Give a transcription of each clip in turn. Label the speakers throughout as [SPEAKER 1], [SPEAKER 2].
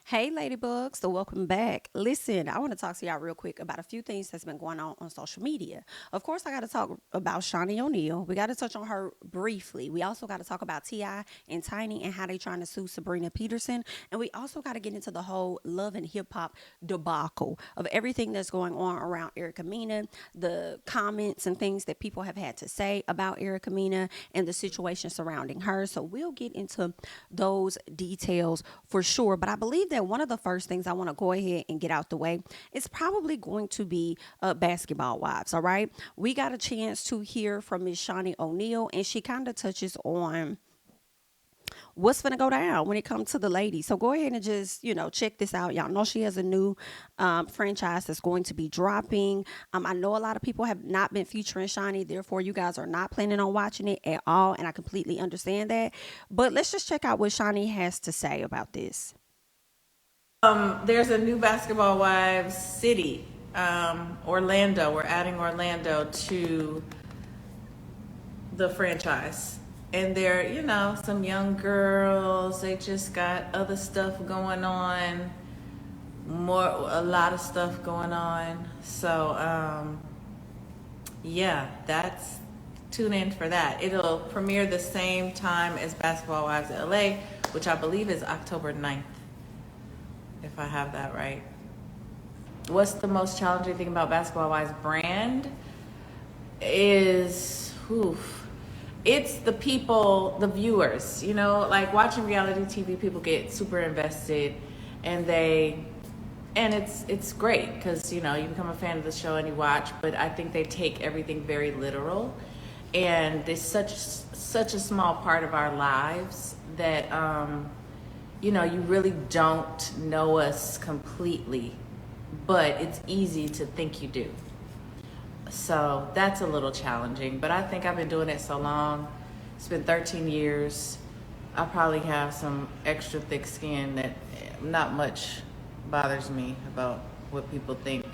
[SPEAKER 1] Hey, Ladybugs, so welcome back. Listen, I want to talk to y'all real quick about a few things that's been going on social media. Of course, I got to talk about Shawnee O'Neal. We got to touch on her briefly. We also got to talk about T.I. and Tiny and how they trying to sue Sabrina Peterson. And we also got to get into the whole love and hip hop debacle of everything that's going on around Erica Mena, the comments and things that people have had to say about Erica Mena and the situation surrounding her. So we'll get into those details for sure. But I believe that one of the first things I want to go ahead and get out the way is probably going to be basketball wives. All right. We got a chance to hear from Miss Shawnee O'Neal, and she kind of touches on what's going to go down when it comes to the ladies. So go ahead and just, check this out. Y'all know she has a new franchise that's going to be dropping. I know a lot of people have not been featuring Shawnee, therefore you guys are not planning on watching it at all, and I completely understand that. But let's just check out what Shawnee has to say about this.
[SPEAKER 2] There's a new Basketball Wives city, Orlando. We're adding Orlando to the franchise. And they're, some young girls. They just got other stuff going on, a lot of stuff going on. So, yeah, tune in for that. It'll premiere the same time as Basketball Wives LA, which I believe is October 9th, if I have that right. What's the most challenging thing about Basketball Wives brand is, it's the people, the viewers, like watching reality TV, people get super invested and it's great because, you become a fan of the show and you watch, but I think they take everything very literal, and it's such a small part of our lives that, you really don't know us completely, but it's easy to think you do. So that's a little challenging, but I think I've been doing it so long. It's been 13 years. I probably have some extra thick skin that not much bothers me about what people think.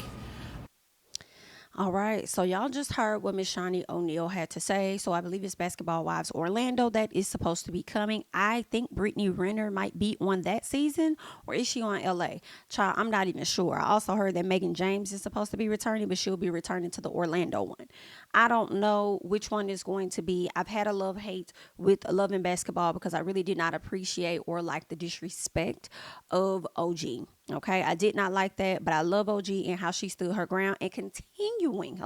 [SPEAKER 1] All right, so y'all just heard what Miss Shawnee O'Neal had to say. So I believe it's Basketball Wives Orlando that is supposed to be coming. I think Brittany Renner might be on that season, or is she on LA? Child, I'm not even sure. I also heard that Megan James is supposed to be returning, but she'll be returning to the Orlando one. I don't know which one is going to be. I've had a love hate with Love and Basketball because I really did not appreciate or like the disrespect of OG. Okay, I did not like that, but I love OG and how she stood her ground and continuing,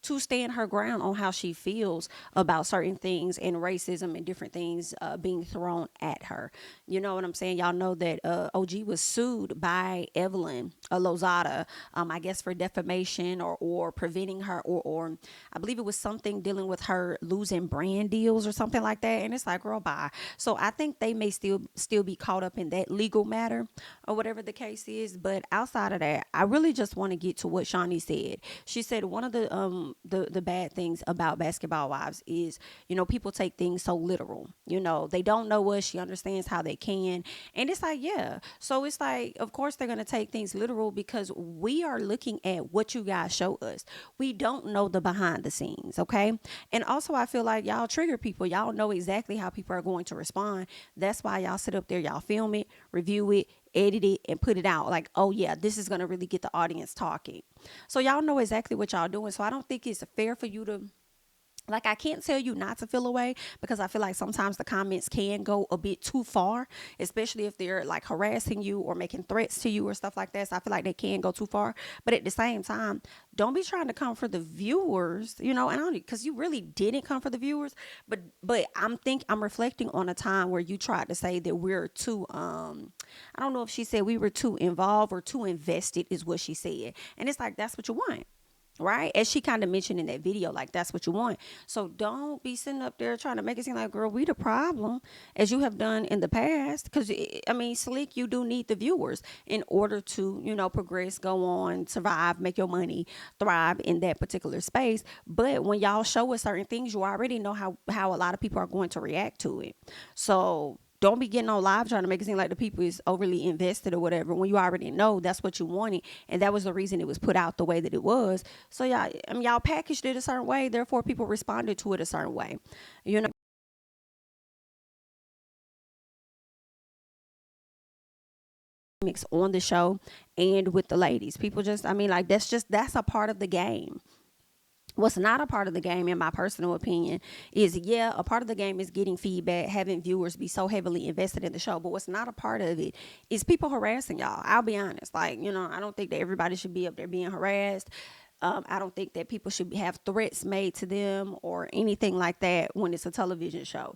[SPEAKER 1] to stand her ground on how she feels about certain things and racism and different things being thrown at her. You know what I'm saying? Y'all know that OG was sued by Evelyn Lozada, I guess for defamation or preventing her, or I believe it was something dealing with her losing brand deals or something like that. And it's like, girl, bye. So I think they may still be caught up in that legal matter or whatever the case is. But outside of that, I really just want to get to what Shawnee said. She said one of the bad things about Basketball Wives is, people take things so literal. They don't know us. She understands how they can. And it's like, yeah. So it's like, of course they're gonna take things literal because we are looking at what you guys show us. We don't know the behind the scenes, okay? And also I feel like y'all trigger people. Y'all know exactly how people are going to respond. That's why y'all sit up there, y'all film it, review it, edit it, and put it out like, oh yeah, this is gonna really get the audience talking. So y'all know exactly what y'all doing. So I don't think it's fair for you to, like, I can't tell you not to feel away because I feel like sometimes the comments can go a bit too far, especially if they're like harassing you or making threats to you or stuff like that. So I feel like they can go too far. But at the same time, don't be trying to come for the viewers, and I don't, because you really didn't come for the viewers. But I'm reflecting on a time where you tried to say that we're too I don't know if she said we were too involved or too invested is what she said. And it's like that's what you want, right? As she kind of mentioned in that video, like that's what you want. So don't be sitting up there trying to make it seem like, girl, we the problem, as you have done in the past. Because I mean, slick, you do need the viewers in order to, progress, go on, survive, make your money, thrive in that particular space. But when y'all show us certain things, you already know how a lot of people are going to react to it. So don't be getting on live trying to make it seem like the people is overly invested or whatever when you already know that's what you wanted, and that was the reason it was put out the way that it was. So y'all, I mean, y'all packaged it a certain way, therefore people responded to it a certain way. You know. on the show and with the ladies. People just, I mean, like, that's a part of the game. What's not a part of the game, in my personal opinion, is, yeah, a part of the game is getting feedback, having viewers be so heavily invested in the show. But what's not a part of it is people harassing y'all. I'll be honest. Like, I don't think that everybody should be up there being harassed. I don't think that people should have threats made to them or anything like that when it's a television show.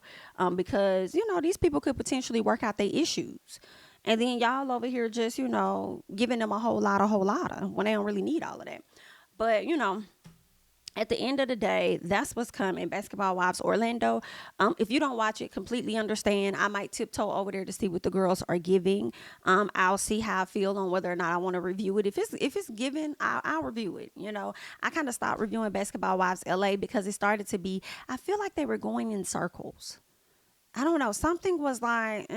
[SPEAKER 1] Because, these people could potentially work out their issues. And then y'all over here just, giving them a whole lot of when they don't really need all of that. But, at the end of the day, that's what's coming. Basketball Wives Orlando. If you don't watch it, completely understand. I might tiptoe over there to see what the girls are giving. I'll see how I feel on whether or not I want to review it. If it's given, I'll review it. I kind of stopped reviewing Basketball Wives LA because it started to be. I feel like they were going in circles. I don't know. Something was like,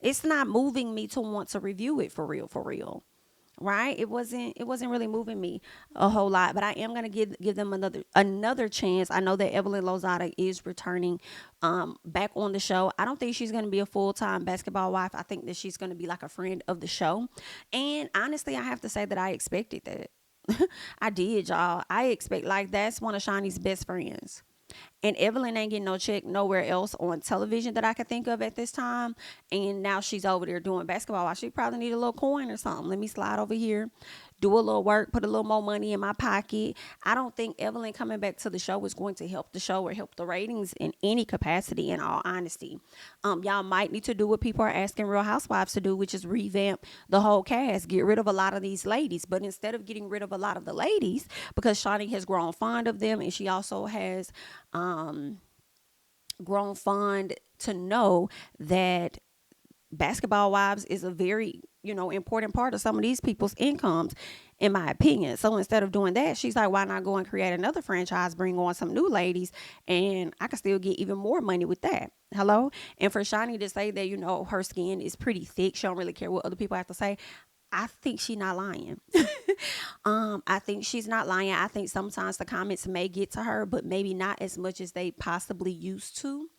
[SPEAKER 1] it's not moving me to want to review it for real, for real. Right, it wasn't really moving me a whole lot, but I am going to give them another chance. I know that Evelyn Lozada is returning back on the show. I don't think she's going to be a full-time basketball wife. I think that she's going to be like a friend of the show, and honestly I have to say that I expected that. I did, y'all. I expect, like, that's one of Shawnee's best friends. And Evelyn ain't getting no check nowhere else on television that I could think of at this time. And now she's over there doing basketball. She probably need a little coin or something. Let me slide over here, do a little work, put a little more money in my pocket. I don't think Evelyn coming back to the show is going to help the show or help the ratings in any capacity, in all honesty. Y'all might need to do what people are asking Real Housewives to do, which is revamp the whole cast, get rid of a lot of these ladies. But instead of getting rid of a lot of the ladies, because Shawnee has grown fond of them, and she also has grown fond to know that basketball wives is a very important part of some of these people's incomes, in my opinion. So instead of doing that, she's like, why not go and create another franchise, bring on some new ladies, and I can still get even more money with that. Hello. And for Shani to say that her skin is pretty thick, she don't really care what other people have to say, I think she's not lying. I think she's not lying. I think sometimes the comments may get to her, but maybe not as much as they possibly used to.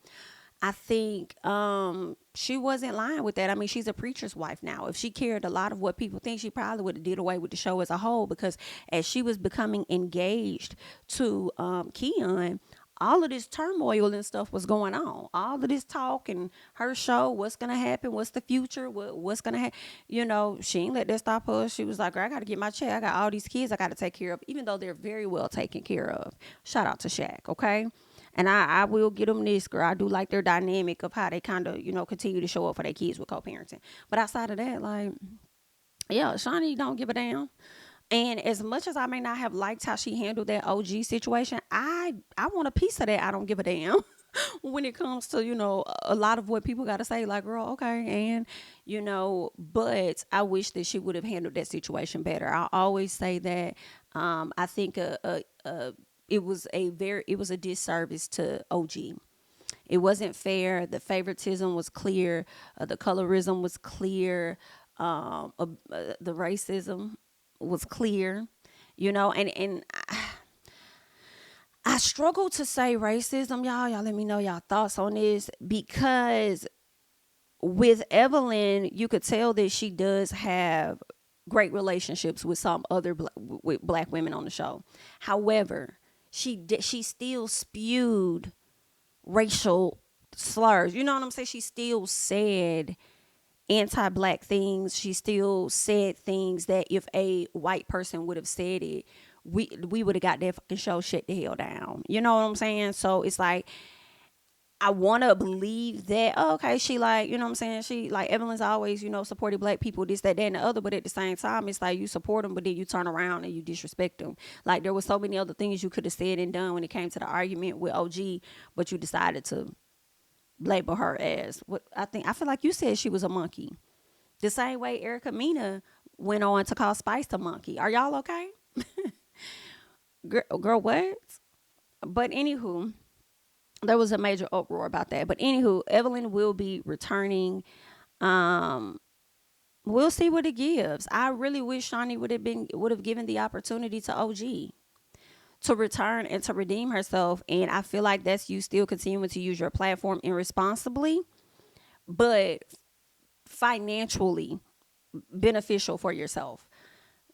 [SPEAKER 1] I think she wasn't lying with that. I mean, she's a preacher's wife now. If she cared a lot of what people think, she probably would have did away with the show as a whole, because as she was becoming engaged to Keon, all of this turmoil and stuff was going on. All of this talk and her show, what's going to happen, what's the future, what's going to happen. She ain't let that stop her. She was like, girl, I got to get my check. I got all these kids I got to take care of, even though they're very well taken care of. Shout out to Shaq, okay? And I will get them this, girl. I do like their dynamic of how they kind of, continue to show up for their kids with co-parenting. But outside of that, like, yeah, Shawnee don't give a damn. And as much as I may not have liked how she handled that OG situation, I want a piece of that. I don't give a damn when it comes to, a lot of what people got to say. Like, girl, okay. And, but I wish that she would have handled that situation better. I always say that. I think it was a disservice to OG. It wasn't fair. The favoritism was clear. The colorism was clear. The racism was clear. And I struggle to say racism, y'all. Y'all let me know y'all thoughts on this, because with Evelyn, you could tell that she does have great relationships with some other with black women on the show. However, she still spewed racial slurs. You know what I'm saying? She still said anti-black things. She still said things that if a white person would have said it, we would have got that fucking show shut the hell down. You know what I'm saying? So it's like, I want to believe that, oh, okay, she like, you know what I'm saying? She like, Evelyn's always, supported black people, this, that, and the other. But at the same time, it's like you support them, but then you turn around and you disrespect them. Like, there was so many other things you could have said and done when it came to the argument with OG, but you decided to label her as what I feel like you said she was a monkey. The same way Erica Mena went on to call Spice a monkey. Are y'all okay? Girl, what? But anywho, there was a major uproar about that. But anywho, Evelyn will be returning. We'll see what it gives. I really wish Shawnee would have given the opportunity to OG to return and to redeem herself. And I feel like that's you still continuing to use your platform irresponsibly, but financially, beneficial for yourself.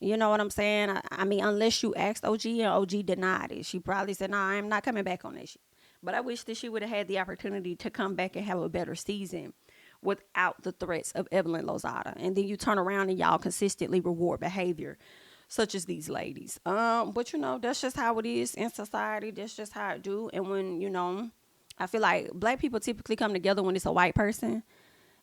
[SPEAKER 1] You know what I'm saying? I mean, unless you asked OG and OG denied it. She probably said, "No, I'm not coming back on that shit." But I wish that she would have had the opportunity to come back and have a better season without the threats of Evelyn Lozada. And then you turn around and y'all consistently reward behavior such as these ladies. But that's just how it is in society. That's just how it do. And when, I feel like black people typically come together when it's a white person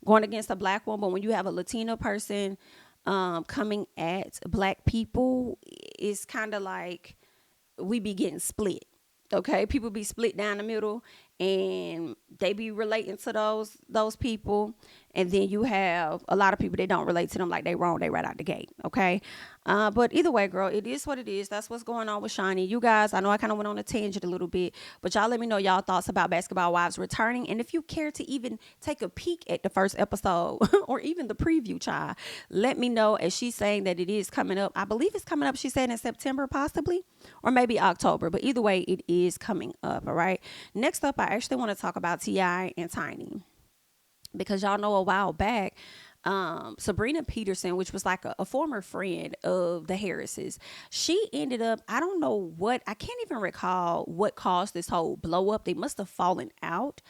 [SPEAKER 1] going against a black one, but when you have a Latino person coming at black people, it's kind of like we be getting split. Okay, people be split down the middle, and they be relating to those people, and then you have a lot of people that don't relate to them, like they wrong, they right out the gate. Okay, but either way, girl, it is what it is. That's what's going on with Shani. You guys, I know I kind of went on a tangent a little bit, but y'all let me know y'all thoughts about Basketball Wives returning, and if you care to even take a peek at the first episode or even the preview, child, let me know. As she's saying that it is coming up, I believe it's coming up. She said in September, possibly, or maybe October, but either way, it is coming up. All right. Next up, I actually want to talk about T.I. and Tiny, because y'all know a while back, Sabrina Peterson, which was like a former friend of the Harrises, she ended up, I don't know what, I can't even recall what caused this whole blow up. They must have fallen out.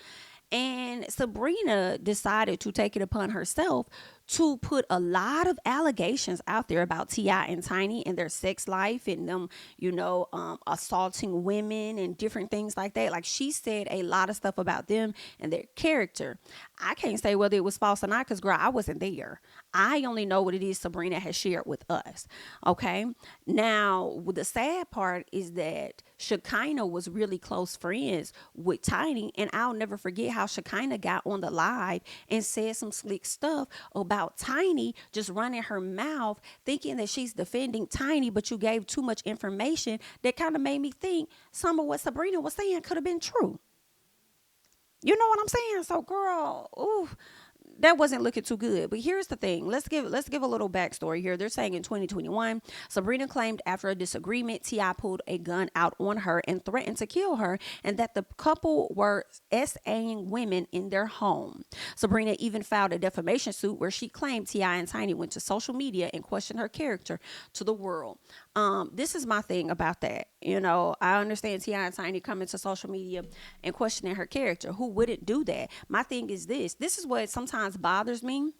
[SPEAKER 1] And Sabrina decided to take it upon herself to put a lot of allegations out there about T.I. and Tiny and their sex life, and them, assaulting women and different things like that. Like, she said a lot of stuff about them and their character. I can't say whether it was false or not, because, girl, I wasn't there. I only know what it is Sabrina has shared with us. Okay. Now, the sad part is that Shekinah was really close friends with Tiny, and I'll never forget how Shekinah got on the live and said some slick stuff about Tiny just running her mouth, thinking that she's defending Tiny, but you gave too much information that kind of made me think some of what Sabrina was saying could have been true. You know what I'm saying? So, girl, ooh, that wasn't looking too good. But here's the thing. Let's give a little backstory here. They're saying in 2021, Sabrina claimed after a disagreement, T.I. pulled a gun out on her and threatened to kill her, and that the couple were SAing women in their home. Sabrina even filed a defamation suit where she claimed T.I. and Tiny went to social media and questioned her character to the world. This is my thing about that. I understand T.I. and Tiny coming to social media and questioning her character. Who wouldn't do that? My thing is this. This is what sometimes bothers me.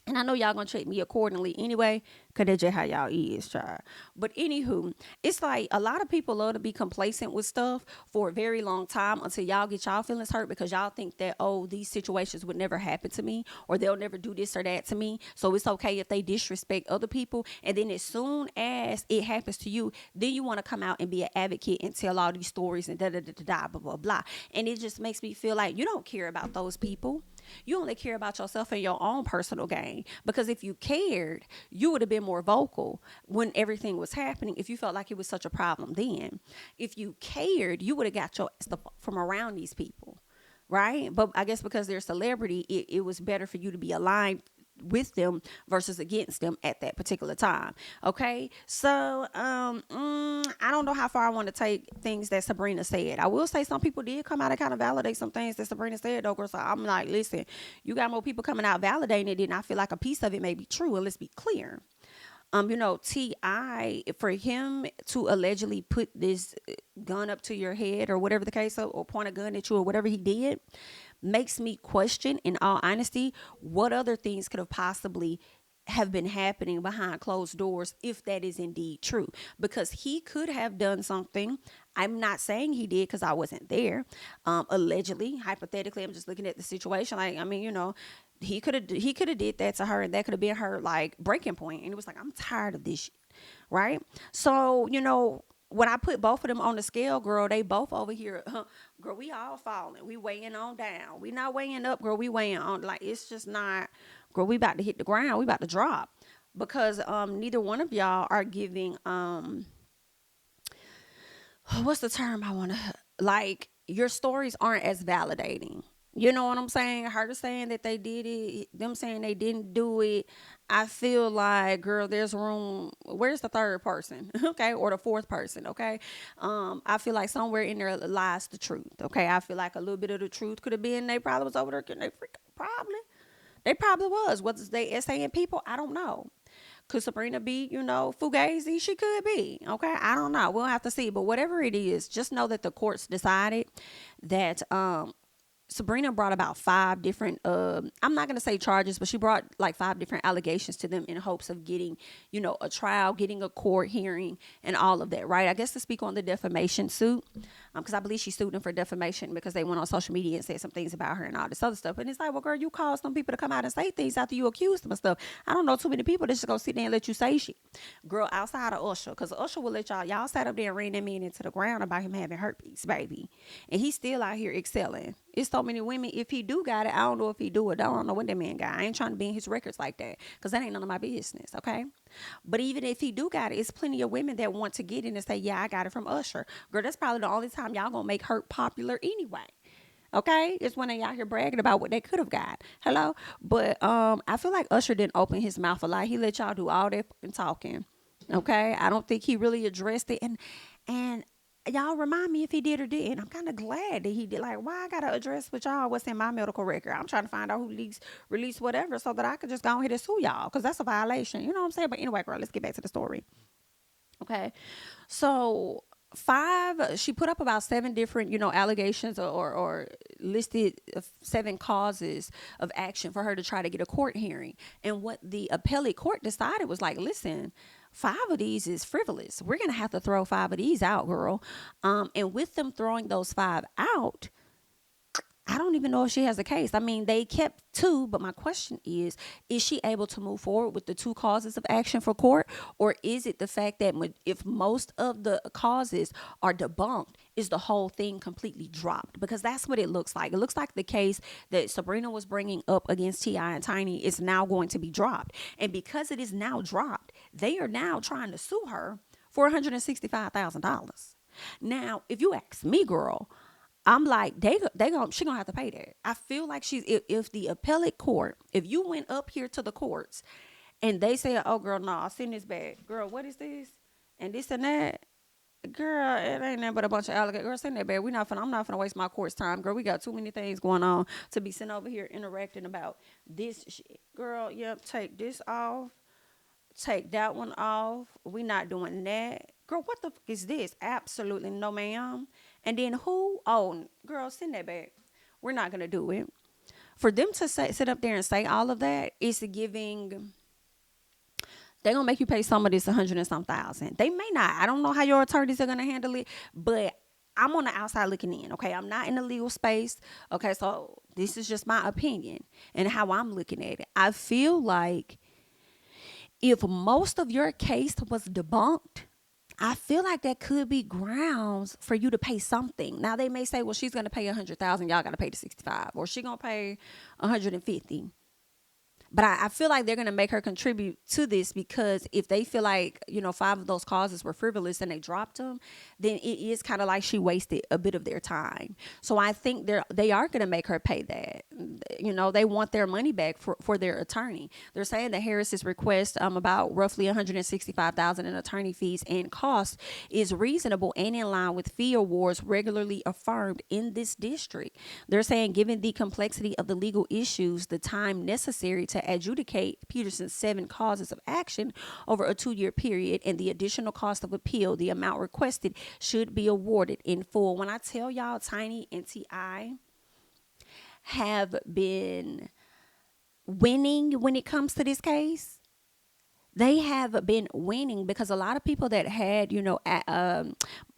[SPEAKER 1] And I know y'all gonna treat me accordingly anyway, cause that's just how y'all is, child. But anywho, it's like a lot of people love to be complacent with stuff for a very long time until y'all get y'all feelings hurt, because y'all think that, oh, these situations would never happen to me, or they'll never do this or that to me. So it's okay if they disrespect other people. And then as soon as it happens to you, then you want to come out and be an advocate and tell all these stories and da da da da da blah blah blah. And it just makes me feel like you don't care about those people. You only care about yourself and your own personal gain. Because if you cared, you would have been more vocal when everything was happening, if you felt like it was such a problem then. If you cared, you would have got your stuff from around these people, right? But I guess because they're a celebrity, it was better for you to be aligned with them versus against them at that particular time. Okay, so I don't know how far I want to take things that Sabrina said. I will say some people did come out and kind of validate some things that Sabrina said, though. So I'm like, listen, you got more people coming out validating it, and I feel like a piece of it may be true. And let's be clear. T.I., for him to allegedly put this gun up to your head or whatever the case, or point a gun at you or whatever he did, makes me question, in all honesty, what other things could have possibly have been happening behind closed doors, if that is indeed true. Because he could have done something. I'm not saying he did, because I wasn't there. Allegedly, hypothetically, I'm just looking at the situation. Like, I mean, he could have did that to her, and that could have been her like breaking point. And it was like, I'm tired of this shit, right? So, when I put both of them on the scale, girl, they both over here, girl, we all falling. We weighing on down. We not weighing up, girl. We weighing on. Like, it's just not, girl, we about to hit the ground. We about to drop. Because neither one of y'all are giving, what's the term I want to, like, your stories aren't as validating. You know what I'm saying? Her saying that they did it, them saying they didn't do it. I feel like, girl, there's room. Where's the third person? Okay. Or the fourth person. Okay. I feel like somewhere in there lies the truth. Okay. I feel like a little bit of the truth could have been they probably was over there getting they freak, probably. They probably was. Was they essaying people? I don't know. Could Sabrina be, fugazi? She could be. Okay. I don't know. We'll have to see. But whatever it is, just know that the courts decided that Sabrina brought about five different, I'm not going to say charges, but she brought like five different allegations to them in hopes of getting, a trial, getting a court hearing, and all of that, right? I guess to speak on the defamation suit, because I believe she sued them for defamation because they went on social media and said some things about her and all this other stuff. And it's like, well, girl, you caused some people to come out and say things after you accused them of stuff. I don't know too many people that's just going to sit there and let you say shit. Girl, outside of Usher, because Usher will let y'all sat up there and ran that man into the ground about him having herpes, baby. And he's still out here excelling. It's so many women. If he do got it, I don't know if he do it. I don't know what that man got. I ain't trying to be in his records like that because that ain't none of my business, okay? But even if he do got it, it's plenty of women that want to get it and say, yeah, I got it from Usher. Girl, that's probably the only time y'all gonna make her popular anyway. Okay, it's when they out here bragging about what they could have got. Hello, but I feel like Usher didn't open his mouth a lot. He let y'all do all that fucking talking. Okay, I don't think he really addressed it, and y'all remind me if he did or didn't. I'm kind of glad that he did. Like, why I gotta address with y'all what's in my medical record? I'm trying to find out who released whatever so that I could just go ahead and sue y'all because that's a violation. You know what I'm saying? But anyway, girl, let's get back to the story. Okay, so she put up about seven different allegations or listed seven causes of action for her to try to get a court hearing. And what the appellate court decided was like, listen, five of these is frivolous. We're gonna have to throw five of these out, girl. And with them throwing those five out, I don't even know if she has a case. I mean, they kept two, but my question is she able to move forward with the two causes of action for court? Or is it the fact that if most of the causes are debunked, is the whole thing completely dropped? Because that's what it looks like. It looks like the case that Sabrina was bringing up against T.I. and Tiny is now going to be dropped. And because it is now dropped, they are now trying to sue her for $165,000. Now, if you ask me, girl, I'm like, she gonna have to pay that. I feel like if the appellate court, if you went up here to the courts and they say, oh girl, no, I'll send this back. Girl, what is this? And this and that. Girl, it ain't nothing but a bunch of alligators. Girl, send that back. I'm not gonna waste my court's time. Girl, we got too many things going on to be sitting over here interacting about this shit. Girl, yep, take this off. Take that one off. We not doing that. Girl, what the fuck is this? Absolutely no, ma'am. And then who? Oh, girl, send that back. We're not going to do it. For them to sit up there and say all of that is giving, they're going to make you pay some of this 100 and some thousand. They may not. I don't know how your attorneys are going to handle it, but I'm on the outside looking in, okay? I'm not in the legal space, okay? So this is just my opinion and how I'm looking at it. I feel like if most of your case was debunked, I feel like that could be grounds for you to pay something. Now they may say, well, she's gonna pay 100,000, y'all gotta pay the 65, or she gonna pay 150. But I feel like they're going to make her contribute to this because if they feel like, five of those causes were frivolous and they dropped them, then it is kind of like she wasted a bit of their time. So I think they are going to make her pay that. They want their money back for their attorney. They're saying that Harris's request about roughly $165,000 in attorney fees and costs is reasonable and in line with fee awards regularly affirmed in this district. They're saying given the complexity of the legal issues, the time necessary to adjudicate Peterson's 7 causes of action over a 2-year period and the additional cost of appeal, the amount requested should be awarded in full. When I tell y'all, Tiny and T.I. have been winning when it comes to this case. They have been winning because a lot of people that had,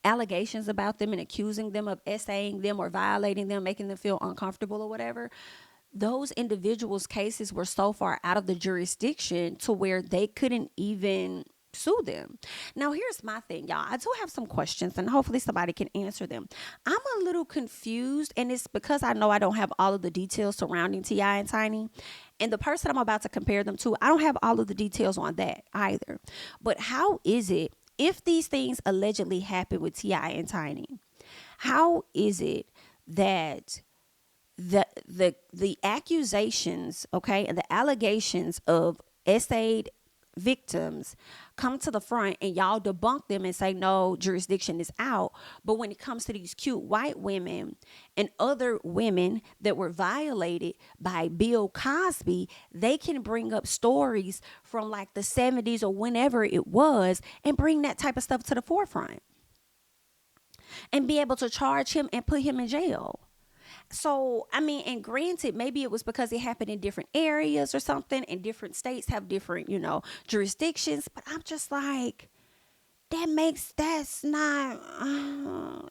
[SPEAKER 1] allegations about them and accusing them of essaying them or violating them, making them feel uncomfortable or whatever, those individuals' cases were so far out of the jurisdiction to where they couldn't even sue them. Now, here's my thing, y'all. I do have some questions and hopefully somebody can answer them. I'm a little confused, and it's because I know I don't have all of the details surrounding T.I. and Tiny. And the person I'm about to compare them to, I don't have all of the details on that either. But how is it, if these things allegedly happened with T.I. and Tiny, how is it that the accusations, okay, and the allegations of essayed victims come to the front and y'all debunk them and say no, jurisdiction is out. But when it comes to these cute white women and other women that were violated by Bill Cosby, they can bring up stories from like the 70s or whenever it was and bring that type of stuff to the forefront and be able to charge him and put him in jail. So, I mean, and granted, maybe it was because it happened in different areas or something, and different states have different, jurisdictions. But I'm just like, that's not,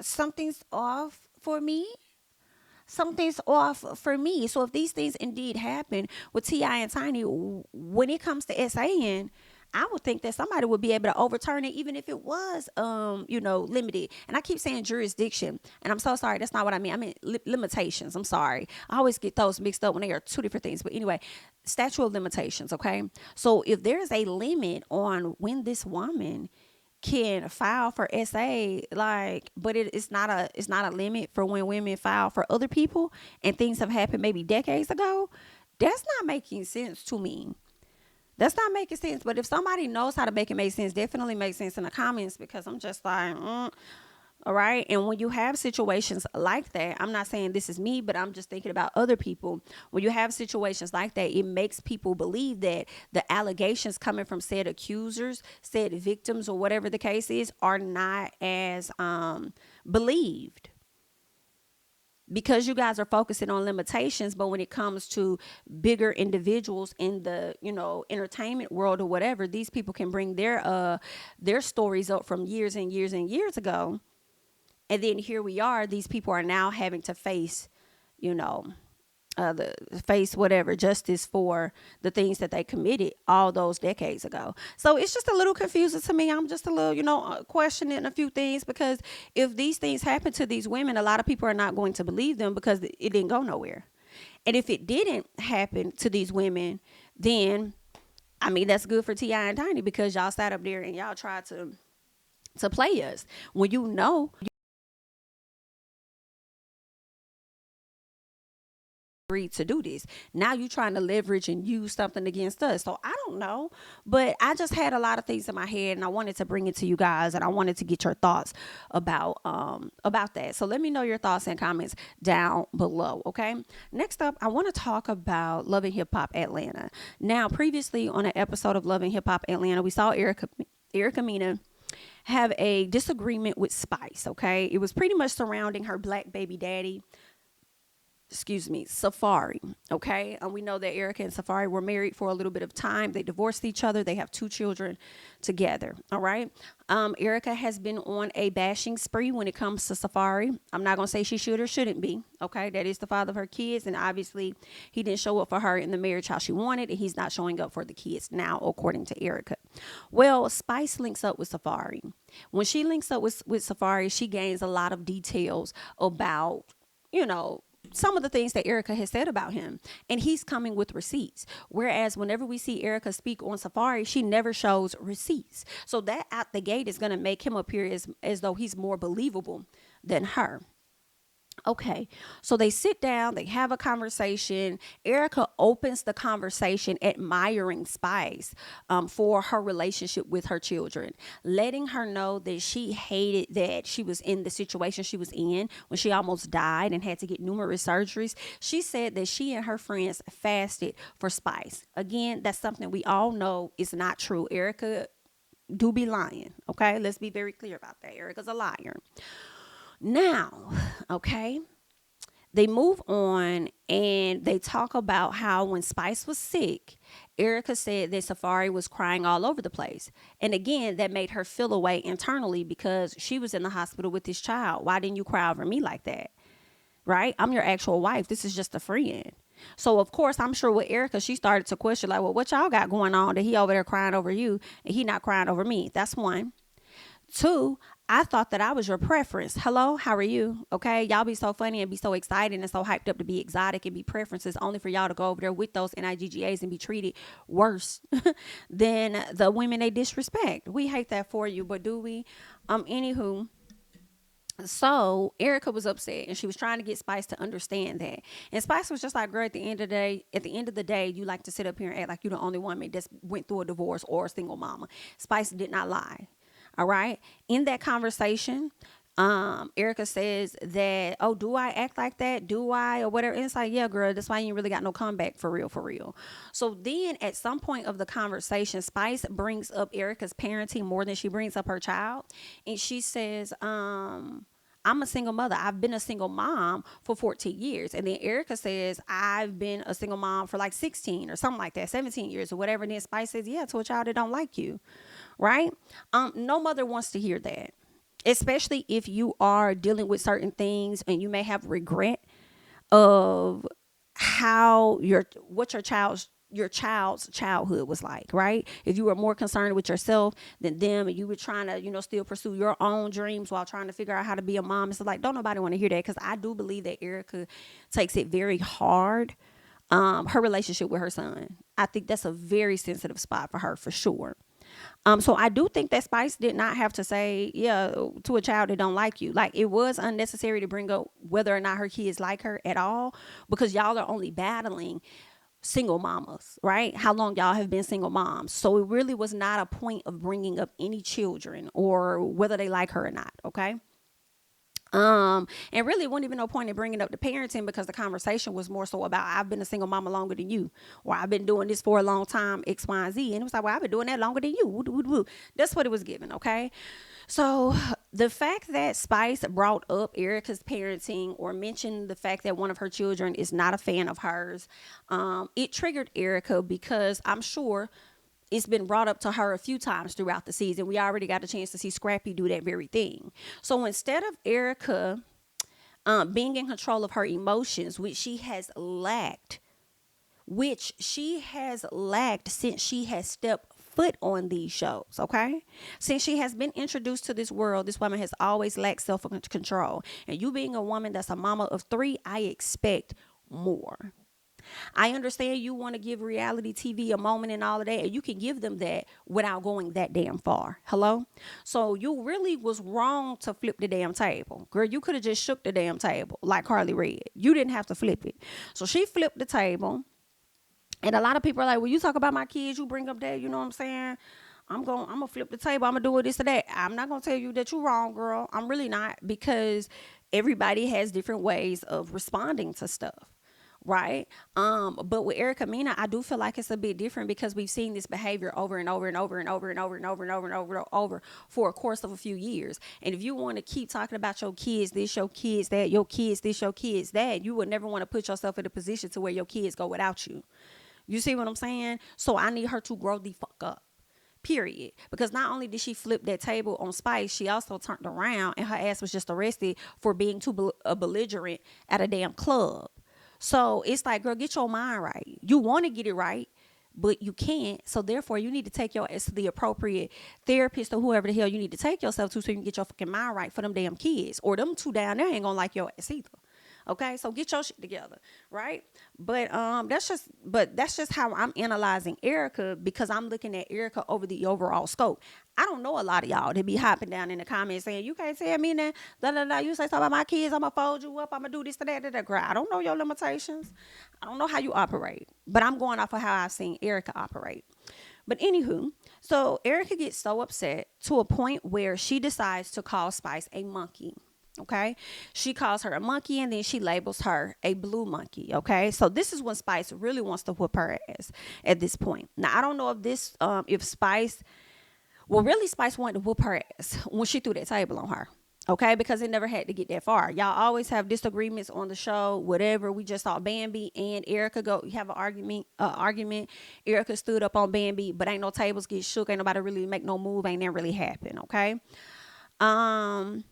[SPEAKER 1] something's off for me. Something's off for me. So if these things indeed happen with T.I. and Tiny, when it comes to SAing, I would think that somebody would be able to overturn it, even if it was, limited. And I keep saying jurisdiction, and I'm so sorry. That's not what I mean. I mean limitations. I'm sorry. I always get those mixed up when they are two different things. But anyway, statute of limitations. Okay. So if there's a limit on when this woman can file for SA, like, but it's not a limit for when women file for other people, and things have happened maybe decades ago. That's not making sense to me. That's not making sense. But if somebody knows how to make it make sense, definitely make sense in the comments, because I'm just like, all right. And when you have situations like that, I'm not saying this is me, but I'm just thinking about other people. When you have situations like that, it makes people believe that the allegations coming from said accusers, said victims, or whatever the case is, are not as believed, because you guys are focusing on limitations. But when it comes to bigger individuals in the entertainment world or whatever, these people can bring their stories up from years and years and years ago. And then here we are, these people are now having to face, you know the face whatever justice for the things that they committed all those decades ago. So it's just a little confusing to me. I'm just a little, questioning a few things, because if these things happen to these women, a lot of people are not going to believe them because it didn't go nowhere. And if it didn't happen to these women, then I mean that's good for T.I. and Tiny, because y'all sat up there and y'all tried to play us when you know agreed to do this. Now you trying to leverage and use something against us. So I don't know, but I just had a lot of things in my head, and I wanted to bring it to you guys, and I wanted to get your thoughts about that. So let me know your thoughts and comments down below. Okay. Next up, I want to talk about Love and Hip Hop Atlanta. Now, previously on an episode of Love and Hip Hop Atlanta, we saw Erica Mena have a disagreement with Spice. Okay. It was pretty much surrounding her black baby daddy, Safari. Okay. And we know that Erica and Safari were married for a little bit of time. They divorced each other. They have 2 children together. All right. Erica has been on a bashing spree when it comes to Safari. I'm not going to say she should or shouldn't be. Okay. That is the father of her kids. And obviously he didn't show up for her in the marriage how she wanted. And he's not showing up for the kids now, according to Erica. Well, Spice links up with Safari. When she links up with Safari, she gains a lot of details about, some of the things that Erica has said about him, and he's coming with receipts. Whereas whenever we see Erica speak on Safari, she never shows receipts. So that out the gate is going to make him appear as though he's more believable than her. Okay, so they sit down, they have a conversation. Erica opens the conversation admiring Spice for her relationship with her children, letting her know that she hated that she was in the situation she was in when she almost died and had to get numerous surgeries. She said that she and her friends fasted for Spice. Again, that's something we all know is not true. Erica do be lying. Okay, let's be very clear about that. Erica's a liar. Now, okay, they move on and they talk about how when Spice was sick, Erica said that Safari was crying all over the place. And again, that made her feel away internally, because she was in the hospital with this child. Why didn't you cry over me like that? Right? I'm your actual wife. This is just a friend. So, of course, I'm sure with Erica, she started to question, like, well, what y'all got going on that he over there crying over you and he not crying over me? That's one. 2, I thought that I was your preference. Hello, how are you? Okay, y'all be so funny and be so excited and so hyped up to be exotic and be preferences, only for y'all to go over there with those NIGGAs and be treated worse than the women they disrespect. We hate that for you, but do we? Anywho, So Erica was upset and she was trying to get Spice to understand that. And Spice was just like, girl, at the end of the day, you like to sit up here and act like you're the only woman that's went through a divorce or a single mama. Spice did not lie. All right. In that conversation, Erica says that, oh, do I act like that? Do I? Or whatever. And it's like, yeah, girl, that's why you ain't really got no comeback for real, for real. So then at some point of the conversation, Spice brings up Erica's parenting more than she brings up her child. And she says, I'm a single mother. I've been a single mom for 14 years. And then Erica says, I've been a single mom for like 16 or something like that, 17 years or whatever. And then Spice says, yeah, to a child that don't like you. Right? No mother wants to hear that, especially if you are dealing with certain things and you may have regret of how your child's childhood was like, right? If you were more concerned with yourself than them and you were trying to, still pursue your own dreams while trying to figure out how to be a mom, it's like, don't nobody want to hear that, because I do believe that Erica takes it very hard. Her relationship with her son, I think that's a very sensitive spot for her, for sure. So I do think that Spice did not have to say, yeah, to a child that don't like you. Like, it was unnecessary to bring up whether or not her kids like her at all, because y'all are only battling single mamas, right? How long y'all have been single moms. So it really was not a point of bringing up any children or whether they like her or not, okay? And really, wasn't even no point in bringing up the parenting, because the conversation was more so about, I've been a single mama longer than you, or I've been doing this for a long time, X, Y, and Z. And it was like, well, I've been doing that longer than you. Woo, woo, woo. That's what it was given, okay? So the fact that Spice brought up Erica's parenting or mentioned the fact that one of her children is not a fan of hers, it triggered Erica, because I'm sure it's been brought up to her a few times throughout the season. We already got a chance to see Scrappy do that very thing. So instead of Erica being in control of her emotions, which she has lacked since she has stepped foot on these shows, okay? Since she has been introduced to this world, this woman has always lacked self control. And you being a woman that's a mama of three, I expect more. I understand you want to give reality TV a moment and all of that, and you can give them that without going that damn far. Hello? So you really was wrong to flip the damn table. Girl, you could have just shook the damn table like Carly Red. You didn't have to flip it. So she flipped the table. And a lot of people are like, well, you talk about my kids, you bring up that, you know what I'm saying? I'm gonna flip the table. I'm gonna do it this or that. I'm not gonna tell you that you're wrong, girl. I'm really not, because everybody has different ways of responding to stuff, right? But with Erica Mena, I do feel like it's a bit different, because we've seen this behavior over and over and over and over and over and over and over and over and over for a course of a few years. And if you want to keep talking about your kids this, your kids that, your kids this, your kids that, you would never want to put yourself in a position to where your kids go without you. You see what I'm saying? So I need her to grow the fuck up. Period. Because not only did she flip that table on Spice, she also turned around and her ass was just arrested for being too belligerent at a damn club. So it's like, girl, get your mind right. You want to get it right, but you can't. So therefore, you need to take your ass to the appropriate therapist or whoever the hell you need to take yourself to, so you can get your fucking mind right for them damn kids. Or them two down there ain't gonna like your ass either. Okay, so get your shit together, right? But that's just how I'm analyzing Erica, because I'm looking at Erica over the overall scope. I don't know a lot of y'all that be hopping down in the comments saying, you can't tell me that, da da da. You say something about my kids, I'm gonna fold you up, I'm gonna do this to that, that, that. Girl, I don't know your limitations. I don't know how you operate, but I'm going off of how I've seen Erica operate. But anywho, so Erica gets so upset to a point where she decides to call Spice a monkey. Okay, she calls her a monkey, and then she labels her a blue monkey. Okay, so this is when Spice really wants to whoop her ass at this point. Now I don't know if Spice, well, really Spice wanted to whoop her ass when she threw that table on her. Okay, because it never had to get that far. Y'all always have disagreements on the show, whatever. We just saw Bambi and Erica go have an argument. Erica stood up on Bambi, but ain't no tables get shook, ain't nobody really make no move, ain't that really happen. Okay. um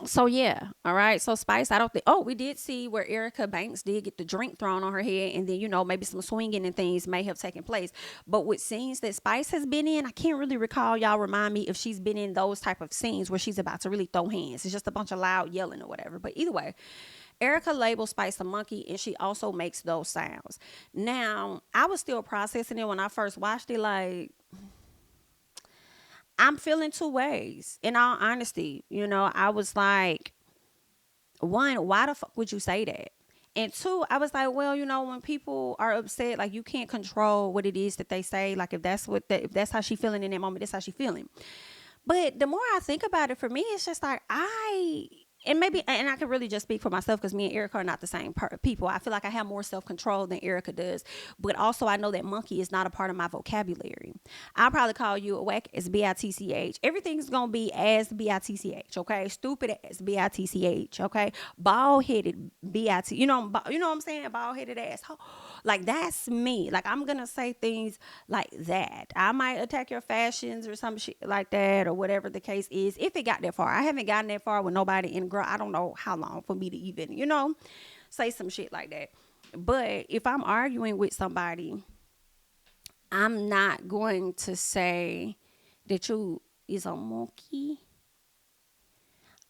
[SPEAKER 1] so yeah, all right. So Spice, I don't think. Oh, we did see where Erica Banks did get the drink thrown on her head, and then maybe some swinging and things may have taken place. But with scenes that Spice has been in, I can't really recall. Y'all remind me if she's been in those type of scenes where she's about to really throw hands. It's just a bunch of loud yelling or whatever. But either way, Erica labels Spice a monkey, and she also makes those sounds. Now, I was still processing it when I first watched it. Like, I'm feeling two ways. In all honesty, I was like, one, why the fuck would you say that? And two, I was like, well, when people are upset, like you can't control what it is that they say. Like if that's how she feeling in that moment, that's how she feeling. But the more I think about it, for me, it's just like and I can really just speak for myself because me and Erica are not the same people. I feel like I have more self control than Erica does, but also I know that monkey is not a part of my vocabulary. I'll probably call you a whack as bitch. Everything's gonna be as bitch. Okay, stupid as bitch. Okay, bald headed bit. You know what I'm saying? Bald headed ass. Like that's me. Like I'm gonna say things like that. I might attack your fashions or some shit like that or whatever the case is. If it got that far, I haven't gotten that far with nobody. And girl, I don't know how long for me to even, say some shit like that. But if I'm arguing with somebody, I'm not going to say that you is a monkey.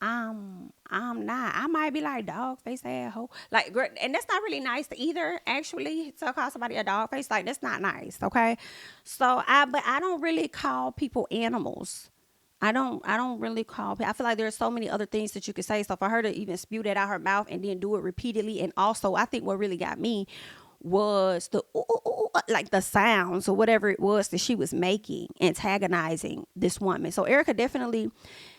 [SPEAKER 1] I'm not. I might be like dog face asshole. Like, and that's not really nice either. Actually, to call somebody a dog face, like that's not nice. Okay, but I don't really call people animals. I don't really call. I feel like there's so many other things that you could say. So for her to even spew that out her mouth and then do it repeatedly, and also I think what really got me was the ooh, ooh, ooh, like the sounds or whatever it was that she was making, antagonizing this woman. So Erica definitely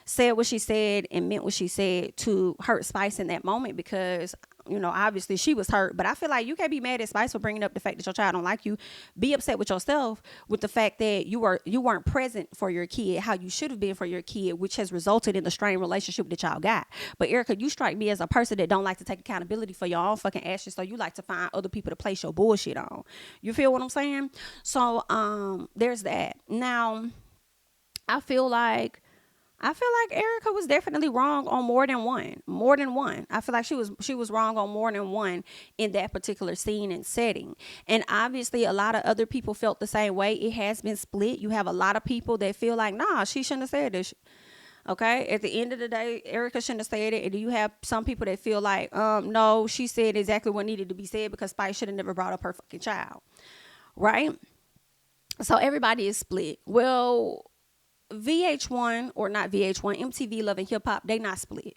[SPEAKER 1] said what she said and meant what she said to hurt Spice in that moment because obviously she was hurt. But I feel like you can't be mad at Spice for bringing up the fact that your child don't like you. Be upset with yourself with the fact that you weren't present for your kid how you should have been for your kid, which has resulted in the strained relationship that y'all got. But Erica, you strike me as a person that don't like to take accountability for your own fucking actions, so you like to find other people to place your bullshit on. You feel what I'm saying? So there's that. Now I feel like Erica was definitely wrong on more than one. More than one. I feel like she was wrong on more than one in that particular scene and setting. And obviously a lot of other people felt the same way. It has been split. You have a lot of people that feel like, nah, she shouldn't have said this. Okay. At the end of the day, Erica shouldn't have said it. And you have some people that feel like, no, she said exactly what needed to be said because Spice should have never brought up her fucking child. Right? So everybody is split. Well, VH1 or not VH1, MTV Love and Hip Hop, they not split.